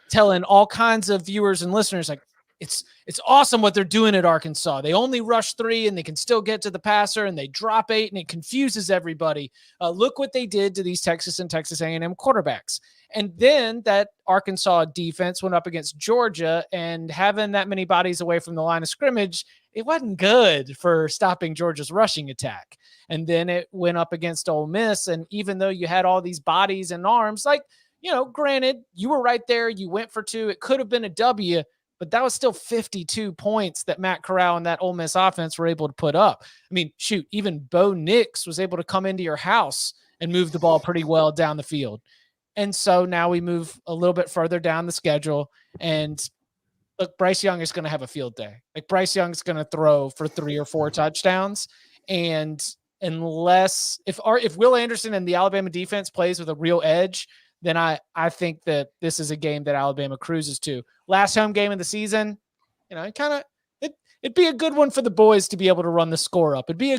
telling all kinds of viewers and listeners, like, it's awesome what they're doing at Arkansas. They only rush 3 and they can still get to the passer, and they drop 8 and it confuses everybody. Look what they did to these Texas and Texas A&M quarterbacks. And then that Arkansas defense went up against Georgia, and having that many bodies away from the line of scrimmage, it wasn't good for stopping Georgia's rushing attack. And then it went up against Ole Miss. And even though you had all these bodies and arms, like, granted, you were right there. You went for 2. It could have been a W, but that was still 52 points that Matt Corral and that Ole Miss offense were able to put up. I mean, shoot, even Bo Nix was able to come into your house and move the ball pretty well down the field. And so now we move a little bit further down the schedule, and look, Bryce Young is going to have a field day. Like, Bryce Young's going to throw for 3 or 4 touchdowns. And if Will Anderson and the Alabama defense plays with a real edge, then I think that this is a game that Alabama cruises to. Last home game of the season, it'd be a good one for the boys to be able to run the score up. It'd be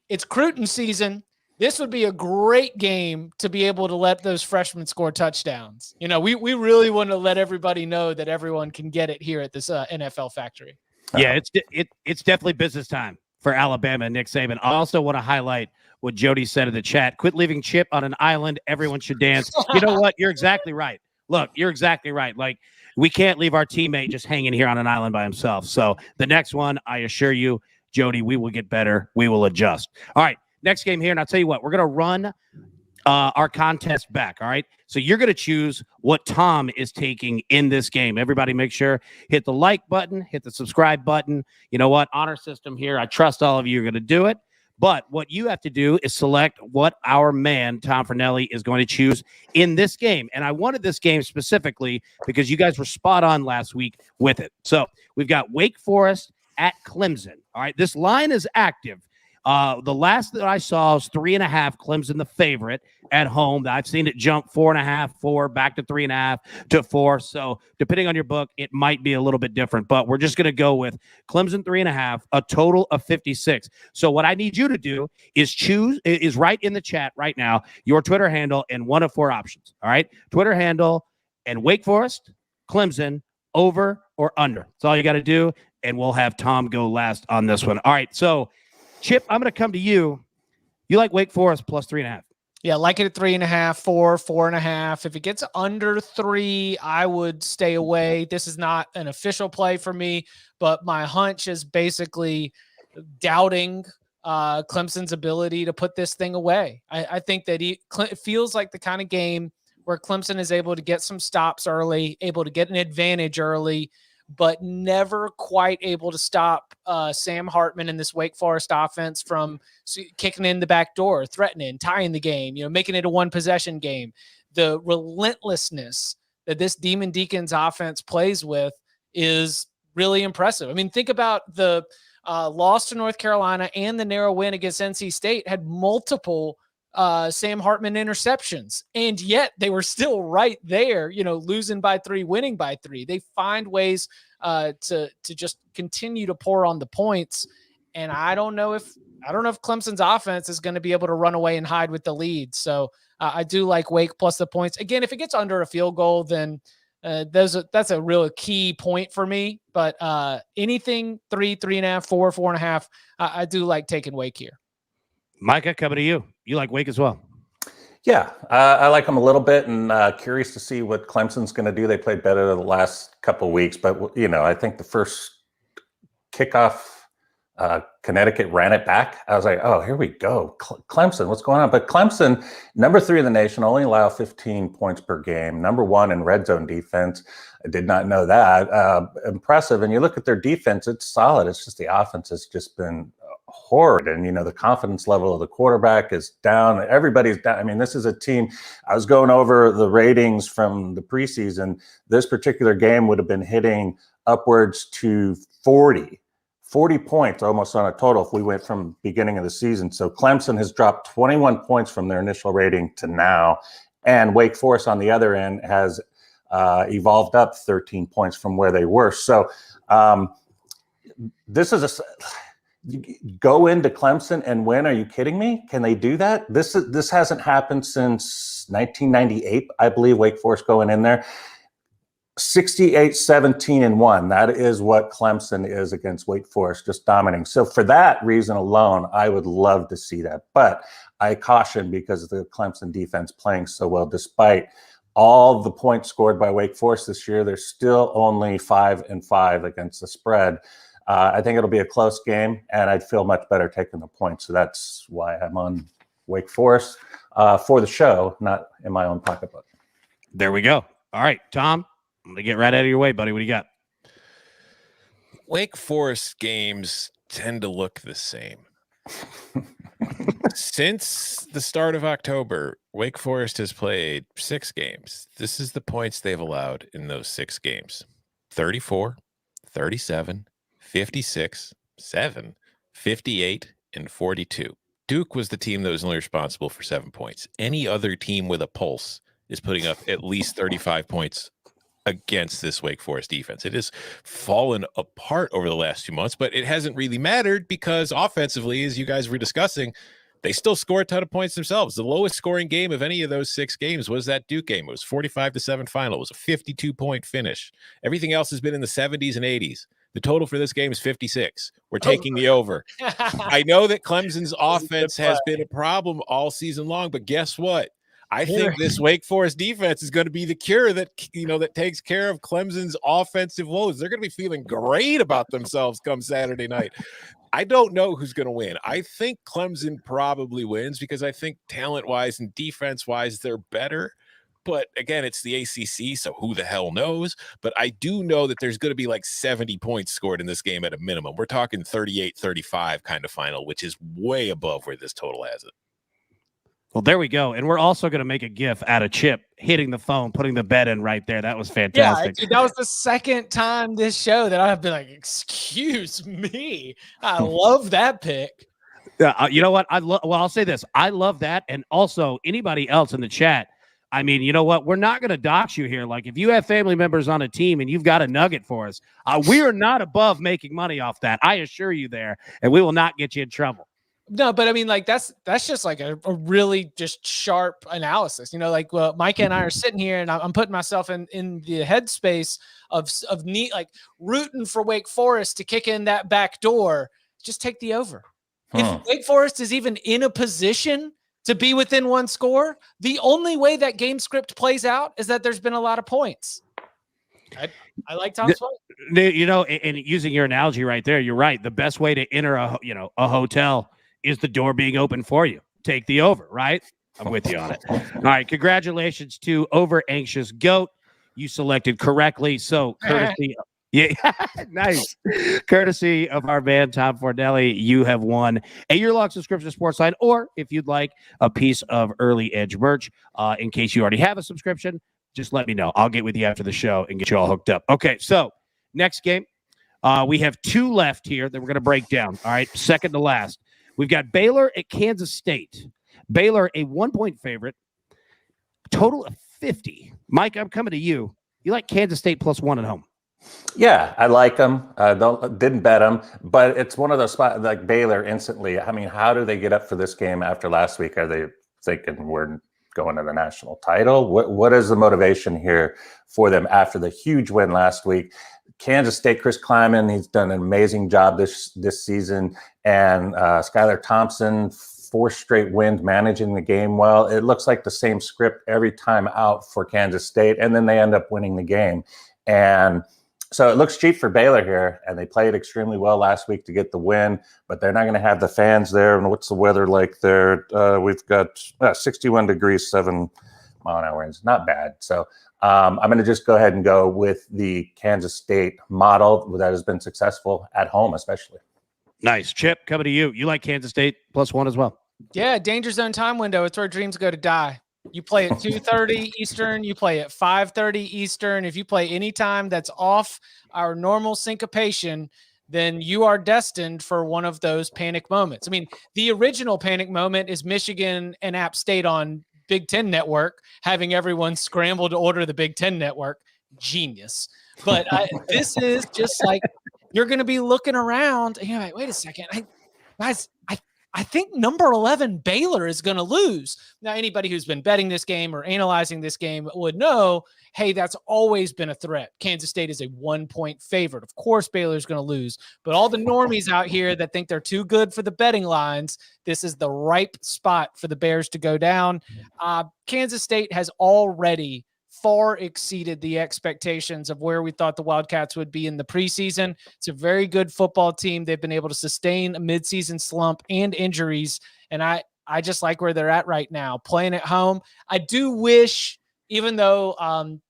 it's Cruton season. This would be a great game to be able to let those freshmen score touchdowns. We really want to let everybody know that everyone can get it here at this NFL factory. Yeah, it's definitely business time for Alabama and Nick Saban. I also want to highlight what Jody said in the chat. Quit leaving Chip on an island. Everyone should dance. You know what? You're exactly right. Look, you're exactly right. Like, we can't leave our teammate just hanging here on an island by himself. So the next one, I assure you, Jody, we will get better. We will adjust. All right, next game here. And I'll tell you what, we're going to run our contest back. All right. So you're going to choose what Tom is taking in this game. Everybody make sure, hit the like button, hit the subscribe button. You know what? Honor system here. I trust all of you are going to do it. But what you have to do is select what our man, Tom Fornelli, is going to choose in this game. And I wanted this game specifically because you guys were spot on last week with it. So we've got Wake Forest at Clemson. All right. This line is active. The last that I saw was 3.5, Clemson the favorite at home. I've seen it jump 4.5, 4, back to 3.5 to 4. So depending on your book, it might be a little bit different, but we're just going to go with Clemson 3.5, a total of 56. So what I need you to do is write in the chat right now your Twitter handle and one of 4 options. All right. Twitter handle and Wake Forest, Clemson, over or under. That's all you got to do. And we'll have Tom go last on this one. All right. So Chip, I'm going to come to you. You like Wake Forest plus 3.5? Yeah, like it at 3.5, 4, 4.5. If it gets under 3, I would stay away. This is not an official play for me, but my hunch is basically doubting Clemson's ability to put this thing away. I think that it feels like the kind of game where Clemson is able to get some stops early, able to get an advantage early, but never quite able to stop Sam Hartman and this Wake Forest offense from kicking in the back door, threatening, tying the game, making it a 1-possession game. The relentlessness that this Demon Deacons offense plays with is really impressive. I mean, think about the loss to North Carolina and the narrow win against NC State had multiple Sam Hartman interceptions, and yet they were still right there, losing by 3, winning by 3. They find ways to just continue to pour on the points. And I don't know if Clemson's offense is going to be able to run away and hide with the lead. So I do like Wake plus the points. Again, if it gets under a field goal, then that's a real key point for me. But anything 3, 3.5, 4, 4.5, I do like taking Wake here. Micah, coming to you. You like Wake as well? Yeah, I like them a little bit, and curious to see what Clemson's going to do. They played better the last couple of weeks, but I think the first kickoff Connecticut ran it back. I was like, oh, here we go. Clemson, what's going on? But Clemson, number 3 in the nation, only allow 15 points per game. Number 1 in red zone defense. I did not know that. Impressive. And you look at their defense, it's solid. It's just the offense has just been horrid. And, the confidence level of the quarterback is down. Everybody's down. I mean, this is a team. I was going over the ratings from the preseason. This particular game would have been hitting upwards to 40 points almost on a total if we went from beginning of the season. So Clemson has dropped 21 points from their initial rating to now. And Wake Forest on the other end has evolved up 13 points from where they were. So this is go into Clemson and win. Are you kidding me? Can they do that? This hasn't happened since 1998, I believe. Wake Forest going in there. 68-17-1. That is what Clemson is against Wake Forest, just dominating. So for that reason alone, I would love to see that. But I caution because of the Clemson defense playing so well, despite all the points scored by Wake Forest this year, they're still only 5-5 against the spread. I think it'll be a close game, and I'd feel much better taking the points. So that's why I'm on Wake Forest for the show, not in my own pocketbook. There we go. All right, Tom, I'm going to get right out of your way, buddy. What do you got? Wake Forest games tend to look the same. Since the start of October, Wake Forest has played 6 games. This is the points they've allowed in those 6 games: 34, 37, 56, 7, 58, and 42. Duke was the team that was only responsible for 7 points. Any other team with a pulse is putting up at least 35 points against this Wake Forest defense. It has fallen apart over the last 2 months, but it hasn't really mattered because offensively, as you guys were discussing, they still score a ton of points themselves. The lowest scoring game of any of those 6 games was that Duke game. It was 45-7 final. It was a 52-point finish. Everything else has been in the 70s and 80s. The total for this game is 56. We're taking the over. I know that Clemson's offense has been a problem all season long, but guess what? I think this Wake Forest defense is going to be the cure that takes care of Clemson's offensive woes. They're going to be feeling great about themselves come Saturday night. I don't know who's going to win. I think Clemson probably wins because I think talent-wise and defense-wise they're better. But again, it's the ACC, so who the hell knows? But I do know that there's going to be like 70 points scored in this game at a minimum. We're talking 38-35 kind of final, which is way above where this total has it. Well, there we go. And we're also going to make a GIF out of Chip hitting the phone, putting the bet in right there. That was fantastic. Yeah, that was the second time this show that I've been like, excuse me. I love that pick. You know what? I'll say this. I love that. And also anybody else in the chat, I mean, you know what? We're not going to dox you here. Like if you have family members on a team and you've got a nugget for us, we are not above making money off that. I assure you there, and we will not get you in trouble. No, but I mean, like that's just like a really just sharp analysis. Like Micah and I are sitting here, and I'm putting myself in the headspace of like rooting for Wake Forest to kick in that back door. Just take the over. If Wake Forest is even in a position to be within 1 score, the only way that game script plays out is that there's been a lot of points. I like Tom's point. And using your analogy right there, you're right. The best way to enter a hotel is the door being open for you. Take the over, right? I'm with you on it. All right. Congratulations to Over Anxious Goat. You selected correctly. So courtesy. Yeah. Nice. Courtesy of our man, Tom Fornelli, you have won a year-long subscription to SportsLine, or if you'd like a piece of Early Edge merch, in case you already have a subscription, just let me know. I'll get with you after the show and get you all hooked up. Okay. So next game, we have 2 left here that we're going to break down. All right. Second to last. We've got Baylor at Kansas State. Baylor, a 1-point favorite. Total of 50. Mike, I'm coming to you. You like Kansas State +1 at home? Yeah, I like them. Didn't bet them, but it's one of those spots like Baylor instantly. I mean, how do they get up for this game after last week? Are they thinking we're going to the national title? What is the motivation here for them after the huge win last week? Kansas State, Chris Kleiman, he's done an amazing job this season. And Skylar Thompson, 4 straight wins, managing the game well. It looks like the same script every time out for Kansas State, and then they end up winning the game. And So it looks cheap for Baylor here, and they played extremely well last week to get the win, but they're not going to have the fans there. And what's the weather like there? We've got 61 degrees, 7-mile-an-hour winds. Not bad. So I'm going to just go ahead and go with the Kansas State model that has been successful at home, especially. Nice. Chip, coming to you. You like Kansas State +1 as well? Yeah, danger zone time window. It's where dreams go to die. You play at 2:30 Eastern. You play at 5:30 Eastern. If you play any time that's off our normal syncopation, then you are destined for one of those panic moments. I mean, the original panic moment is Michigan and App State on Big Ten Network, having everyone scramble to order the Big Ten Network. Genius. But this is just like you're going to be looking around and you're like, wait a second. I think number 11 Baylor is going to lose. Now, anybody who's been betting this game or analyzing this game would know, hey, that's always been a threat. Kansas State is a 1-point favorite. Of course, Baylor is going to lose. But all the normies out here that think they're too good for the betting lines, this is the ripe spot for the Bears to go down. Kansas State has already far exceeded the expectations of where we thought the Wildcats would be in the preseason. It's a very good football team. They've been able to sustain a midseason slump and injuries, and I just like where they're at right now, playing at home. I do wish, even though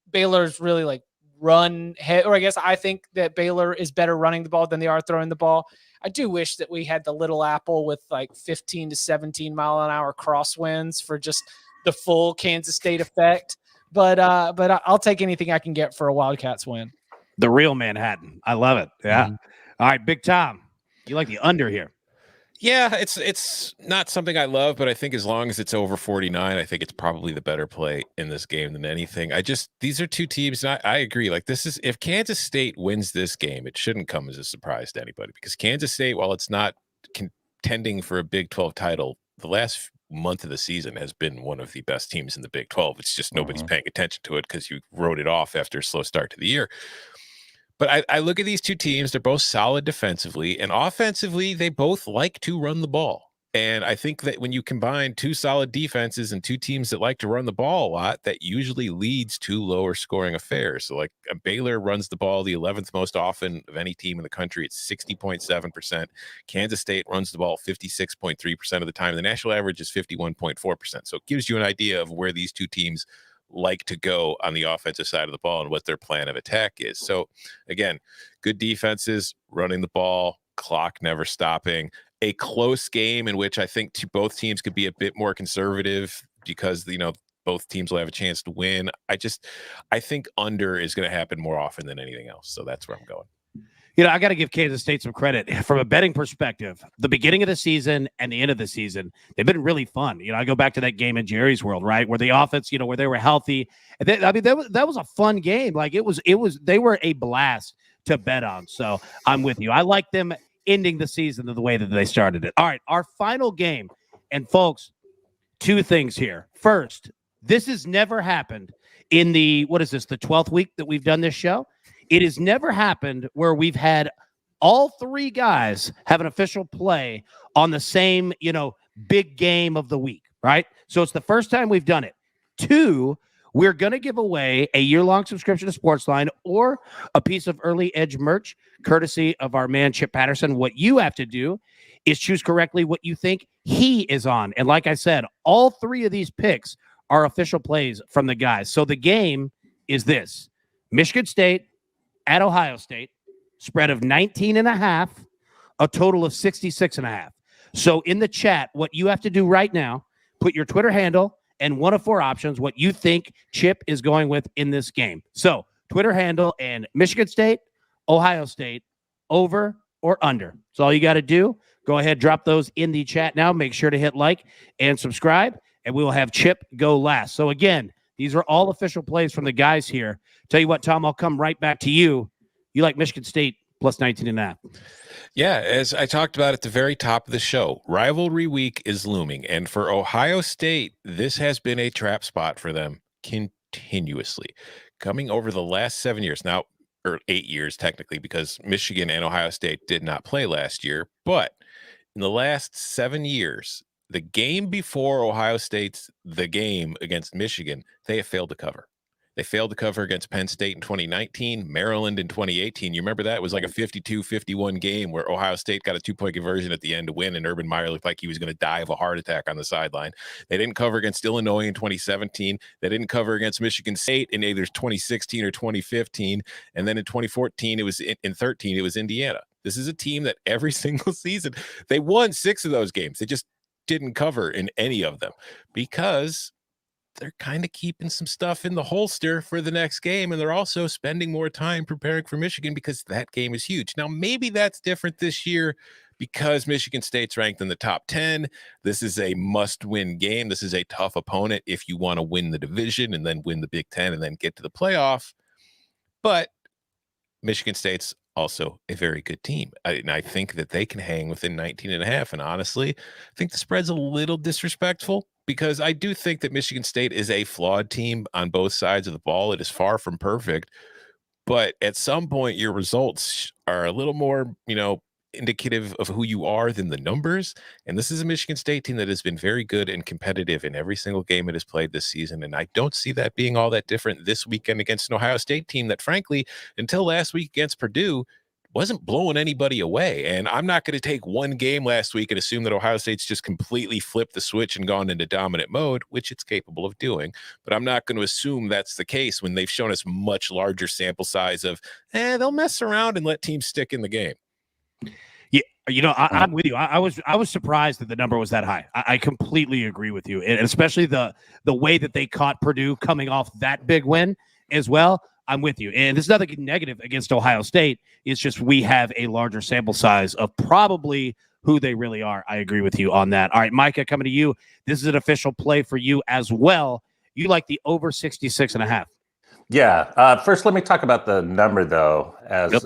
Baylor's really like run head, or I guess I think that Baylor is better running the ball than they are throwing the ball. I do wish that we had the little apple with like 15 to 17 mile an hour crosswinds for just the full Kansas State effect. But I'll take anything I can get for a Wildcats win. The real Manhattan. I love it. Yeah. Mm-hmm. All right, Big Tom. You like the under here? Yeah, it's not something I love, but I think as long as it's over 49, I think it's probably the better play in this game than anything. These are two teams, and I agree. Like, this is, if Kansas State wins this game, it shouldn't come as a surprise to anybody, because Kansas State, while it's not contending for a Big 12 title, the last month of the season has been one of the best teams in the Big 12. It's just nobody's paying attention to it because you wrote it off after a slow start to the year. But I look at these two teams. They're both solid defensively, and offensively, they both like to run the ball. And I think that when you combine two solid defenses and two teams that like to run the ball a lot, that usually leads to lower scoring affairs. So like Baylor runs the ball the 11th most often of any team in the country. It's 60.7%. Kansas State runs the ball 56.3% of the time. The national average is 51.4%. So it gives you an idea of where these two teams like to go on the offensive side of the ball and what their plan of attack is. So again, good defenses, running the ball, clock never stopping. A close game in which I think both teams could be a bit more conservative because, both teams will have a chance to win. I think under is going to happen more often than anything else. So that's where I'm going. I got to give Kansas State some credit from a betting perspective. The beginning of the season and the end of the season, they've been really fun. I go back to that game in Jerry's World, right, where the offense, where they were healthy. And that was a fun game. Like they were a blast to bet on. So I'm with you. I like them ending the season the way that they started it. All right, our final game. And folks, two things here. First, this has never happened in the 12th week that we've done this show. It has never happened where we've had all three guys have an official play on the same, big game of the week, right? So it's the first time we've done it. Two, we're going to give away a year-long subscription to SportsLine or a piece of early edge merch, courtesy of our man, Chip Patterson. What you have to do is choose correctly what you think he is on. And like I said, all three of these picks are official plays from the guys. So the game is this: Michigan State at Ohio State, spread of 19.5, a total of 66.5. So in the chat, what you have to do right now, put your Twitter handle and one of four options, what you think Chip is going with in this game. So Twitter handle and Michigan State, Ohio State, over or under. That's all you got to do. Go ahead, drop those in the chat now. Make sure to hit like and subscribe, and we will have Chip go last. So again, these are all official plays from the guys here. Tell you what, Tom, I'll come right back to you. You like Michigan State plus 19.5. Yeah, as I talked about at the very top of the show, rivalry week is looming. And for Ohio State, this has been a trap spot for them continuously. Coming over the last 7 years, now, or 8 years technically, because Michigan and Ohio State did not play last year. But in the last 7 years, the game before Ohio State's the game against Michigan, they have failed to cover. They failed to cover against Penn State in 2019, Maryland in 2018. You remember that? It was like a 52-51 game where Ohio State got a 2-point conversion at the end to win, and Urban Meyer looked like he was going to die of a heart attack on the sideline. They didn't cover against Illinois in 2017. They didn't cover against Michigan State in either 2016 or 2015. And then in 2014, it was in 13, it was Indiana. This is a team that every single season, they won 6 of those games. They just didn't cover in any of them because they're kind of keeping some stuff in the holster for the next game. And they're also spending more time preparing for Michigan because that game is huge. Now, maybe that's different this year because Michigan State's ranked in the top 10. This is a must-win game. This is a tough opponent if you want to win the division and then win the Big Ten and then get to the playoff. But Michigan State's also a very good team. And I think that they can hang within 19.5. And honestly, I think the spread's a little disrespectful because I do think that Michigan State is a flawed team on both sides of the ball. It is far from perfect, but at some point your results are a little more, indicative of who you are than the numbers. And this is a Michigan State team that has been very good and competitive in every single game it has played this season. And I don't see that being all that different this weekend against an Ohio State team that, frankly, until last week against Purdue, wasn't blowing anybody away. And I'm not going to take one game last week and assume that Ohio State's just completely flipped the switch and gone into dominant mode, which it's capable of doing. But I'm not going to assume that's the case when they've shown us much larger sample size of, they'll mess around and let teams stick in the game. Yeah, I'm with you. I was surprised that the number was that high. I completely agree with you, and especially the way that they caught Purdue coming off that big win as well. I'm with you, and there's nothing negative against Ohio State. It's just we have a larger sample size of probably who they really are. I agree with you on that. All right, Micah, coming to you. This is an official play for you as well. You like the over 66.5. Yeah. First, let me talk about the number, though, as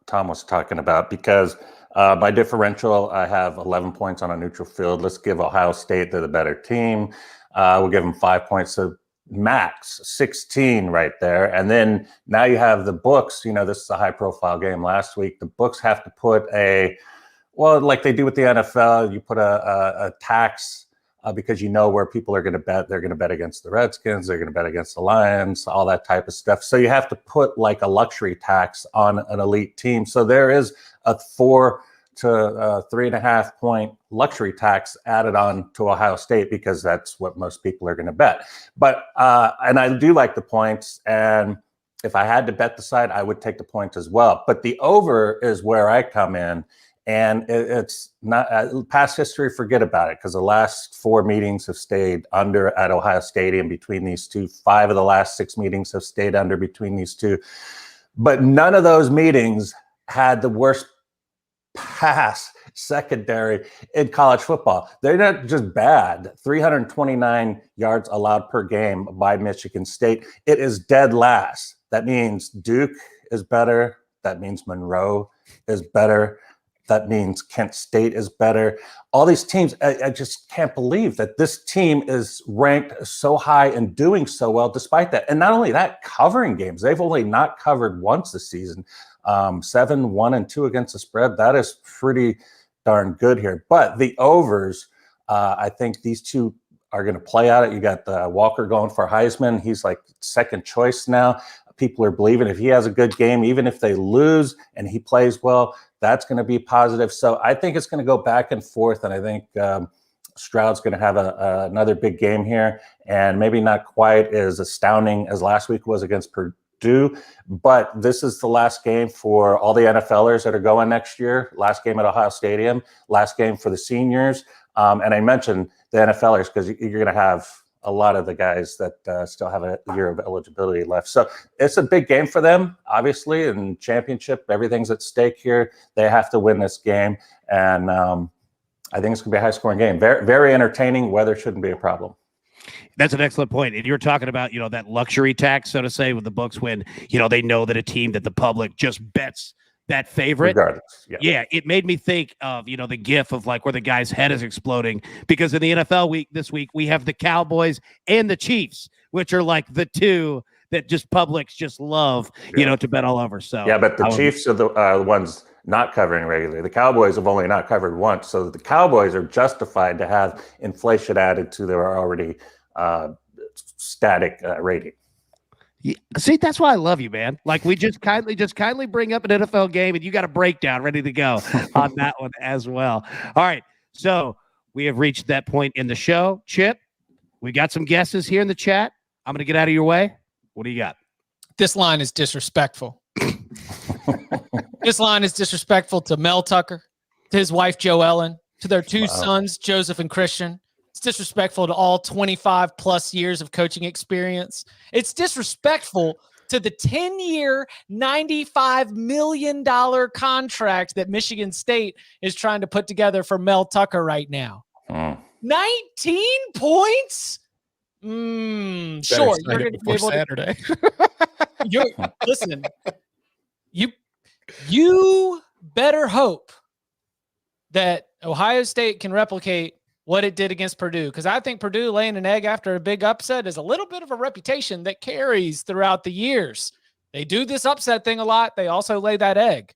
Tom was talking about, because by differential, I have 11 points on a neutral field. Let's give Ohio State, they're the better team. We'll give them 5 points. So max 16 right there. And then now you have the books. This is a high-profile game last week. The books have to put like they do with the NFL, you put a tax because where people are going to bet. They're going to bet against the Redskins. They're going to bet against the Lions, all that type of stuff. So you have to put like a luxury tax on an elite team. So there is a 4 to 3.5 point luxury tax added on to Ohio State because that's what most people are going to bet. But and I do like the points. And if I had to bet the side, I would take the points as well. But the over is where I come in. And it's not past history. Forget about it, because the last 4 meetings have stayed under at Ohio Stadium between these two. 5 of the last 6 meetings have stayed under between these two. But none of those meetings had the worst pass secondary in college football. They're not just bad. 329 yards allowed per game by Michigan State. It is dead last. That means Duke is better. That means Monroe is better. That means Kent State is better. All these teams, I just can't believe that this team is ranked so high and doing so well despite that. And not only that, covering games. They've only not covered once this season. 7, 1, and 2 against the spread. That is pretty darn good here. But the overs, I think these two are going to play out. You got Walker going for Heisman. He's like second choice now. People are believing if he has a good game, even if they lose and he plays well, that's going to be positive. So I think it's going to go back and forth. And I think Stroud's going to have another big game here, and maybe not quite as astounding as last week was against Purdue. But this is the last game for all the NFLers that are going next year. Last game at Ohio Stadium, last game for the seniors. And I mentioned the NFLers because you're going to have a lot of the guys that still have a year of eligibility left. So it's a big game for them, obviously, and championship, everything's at stake here. They have to win this game. And I think it's going to be a high-scoring game. Very, very entertaining. Weather shouldn't be a problem. That's an excellent point. And you're talking about, that luxury tax, so to say, with the books when, they know that a team that the public just bets that favorite. Regardless. Yeah. It made me think of, the gif of like where the guy's head is exploding, because in the NFL this week, we have the Cowboys and the Chiefs, which are like the two that just publics just love, to bet all over. So yeah, but the Chiefs are the ones not covering regularly. The Cowboys have only not covered once. So the Cowboys are justified to have inflation added to their already static rating. See, that's why I love you, man. Like we just kindly bring up an NFL game and you got a breakdown ready to go on that one as well. All right. So we have reached that point in the show. Chip, we got some guesses here in the chat. I'm going to get out of your way. What do you got? This line is disrespectful. This line is disrespectful to Mel Tucker, to his wife, Jo Ellen, to their two sons, Joseph and Christian. It's disrespectful to all 25 plus years of coaching experience. It's disrespectful to the 10-year, $95 million contract that Michigan State is trying to put together for Mel Tucker right now. 19 points? Sure. You're going to be able Saturday. Listen, you better hope that Ohio State can replicate what it did against Purdue, because I think Purdue laying an egg after a big upset is a little bit of a reputation that carries throughout the years. They do this upset thing a lot. They also lay that egg.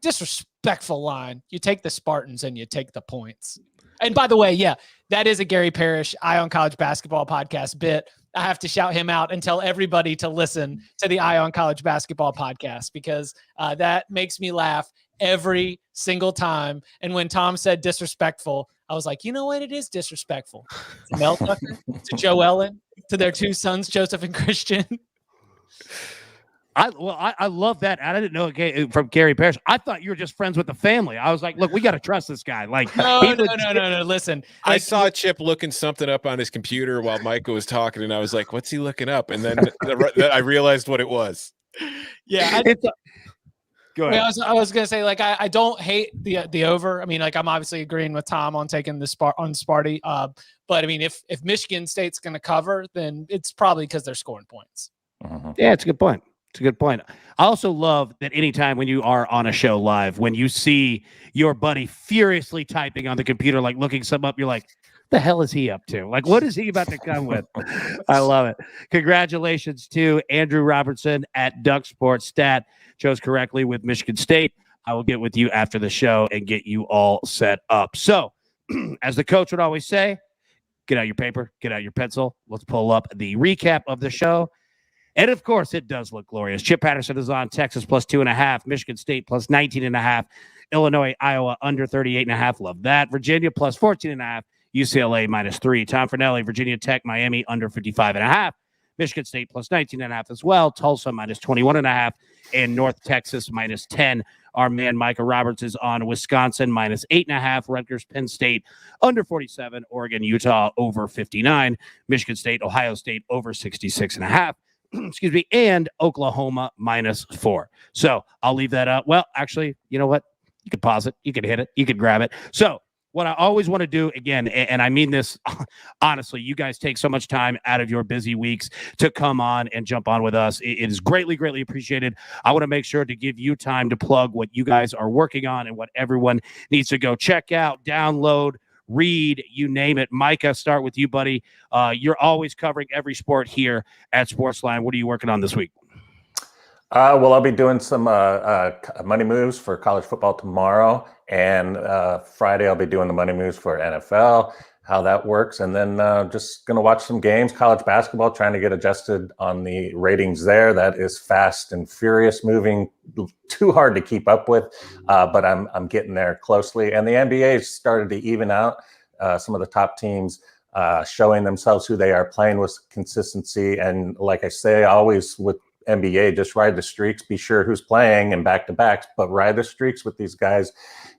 Disrespectful line. You take the Spartans and you take the points. And by the way, yeah, that is a Gary Parrish Eye on College Basketball podcast bit. I have to shout him out and tell everybody to listen to the Eye on College Basketball podcast, because that makes me laugh every single time. And when Tom said disrespectful, I was like, you know what? It is disrespectful. To Mel Tucker, to Jo Ellen, to their two sons, Joseph and Christian. I love that. I didn't know it came from Gary Parrish. I thought you were just friends with the family. I was like, look, we got to trust this guy. Like, no. Listen, I saw Chip looking something up on his computer while Micah was talking, and I was like, what's he looking up? And then I realized what it was. Yeah. Go ahead. I was going to say, like, I don't hate the over. I mean, like, I'm obviously agreeing with Tom on taking the Sparty. But I mean, if Michigan State's going to cover, then it's probably because they're scoring points. Yeah, it's a good point. It's a good point. I also love that anytime when you are on a show live, when you see your buddy furiously typing on the computer, like looking something up, you're like, the hell is he up to? Like, what is he about to come with? I love it. Congratulations to Andrew Robertson at Duck Sports Stat. Chose correctly with Michigan State. I will get with you after the show and get you all set up. So, as the coach would always say, get out your paper, get out your pencil. Let's pull up the recap of the show. And, of course, it does look glorious. Chip Patterson is on Texas plus 2.5, Michigan State plus 19.5, Illinois, Iowa under 38.5. Love that. Virginia plus 14.5, UCLA minus 3. Tom Fornelli, Virginia Tech, Miami under 55.5, Michigan State plus 19.5 as well. Tulsa minus 21.5, and North Texas minus 10. Our man Micah Roberts is on Wisconsin minus 8.5, Rutgers, Penn State under 47, Oregon, Utah over 59, Michigan State, Ohio State over 66.5. Excuse me, and Oklahoma minus 4. So I'll leave that up. Well, actually, you know what? You can pause it. You can hit it. You can grab it. So what I always want to do, again, and I mean this honestly, you guys take so much time out of your busy weeks to come on and jump on with us. It is greatly, greatly appreciated. I want to make sure to give you time to plug what you guys are working on and what everyone needs to go check out, download, read, you name it. Micah, start with you, buddy. You're always covering every sport here at SportsLine. What are you working on this week? Well, I'll be doing some money moves for college football tomorrow, and Friday I'll be doing the money moves for NFL, how that works, and then just going to watch some games, college basketball, trying to get adjusted on the ratings there. That is fast and furious, moving too hard to keep up with, but I'm getting there closely. And the NBA started to even out. Some of the top teams showing themselves who they are, playing with consistency, and like I say, always with NBA, just ride the streaks, be sure who's playing and back-to-backs, but ride the streaks with these guys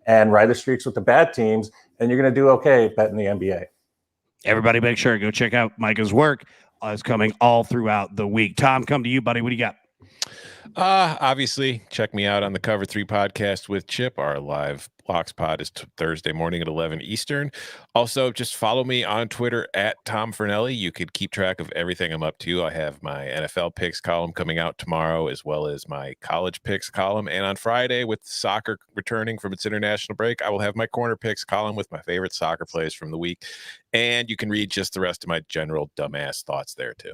and ride the streaks with the bad teams, and you're going to do okay betting the NBA. Everybody make sure, go check out Micah's work. Is coming all throughout the week. Tom, come to you, buddy. What do you got? Obviously, check me out on the Cover 3 podcast with Chip. Our live Blocks pod is Thursday morning at 11 Eastern. Also, just follow me on Twitter at Tom Fornelli. You could keep track of everything I'm up to. I have my NFL picks column coming out tomorrow, as well as my college picks column. And on Friday, with soccer returning from its international break, I will have my corner picks column with my favorite soccer plays from the week. And you can read just the rest of my general dumbass thoughts there, too.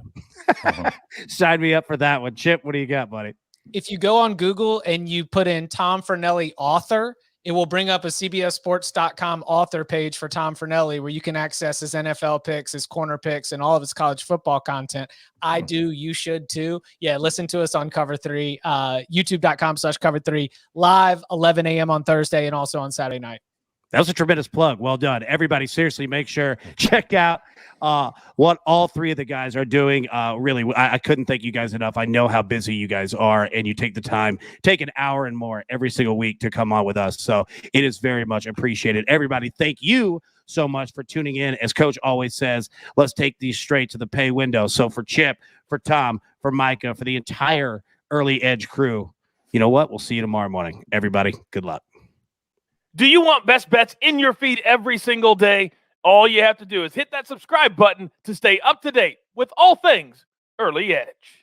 Sign me up for that one. Chip, what do you got, buddy? If you go on Google and you put in Tom Fornelli author, it will bring up a CBSSports.com author page for Tom Fornelli where you can access his NFL picks, his corner picks, and all of his college football content. I do. You should too. Yeah, listen to us on Cover 3, youtube.com/Cover 3, live 11 a.m. on Thursday and also on Saturday night. That was a tremendous plug. Well done. Everybody, seriously, make sure, check out what all three of the guys are doing. Really, I couldn't thank you guys enough. I know how busy you guys are, and you take the time, take an hour and more every single week to come on with us. So it is very much appreciated. Everybody, thank you so much for tuning in. As Coach always says, let's take these straight to the pay window. So for Chip, for Tom, for Micah, for the entire Early Edge crew, you know what? We'll see you tomorrow morning. Everybody, good luck. Do you want best bets in your feed every single day? All you have to do is hit that subscribe button to stay up to date with all things Early Edge.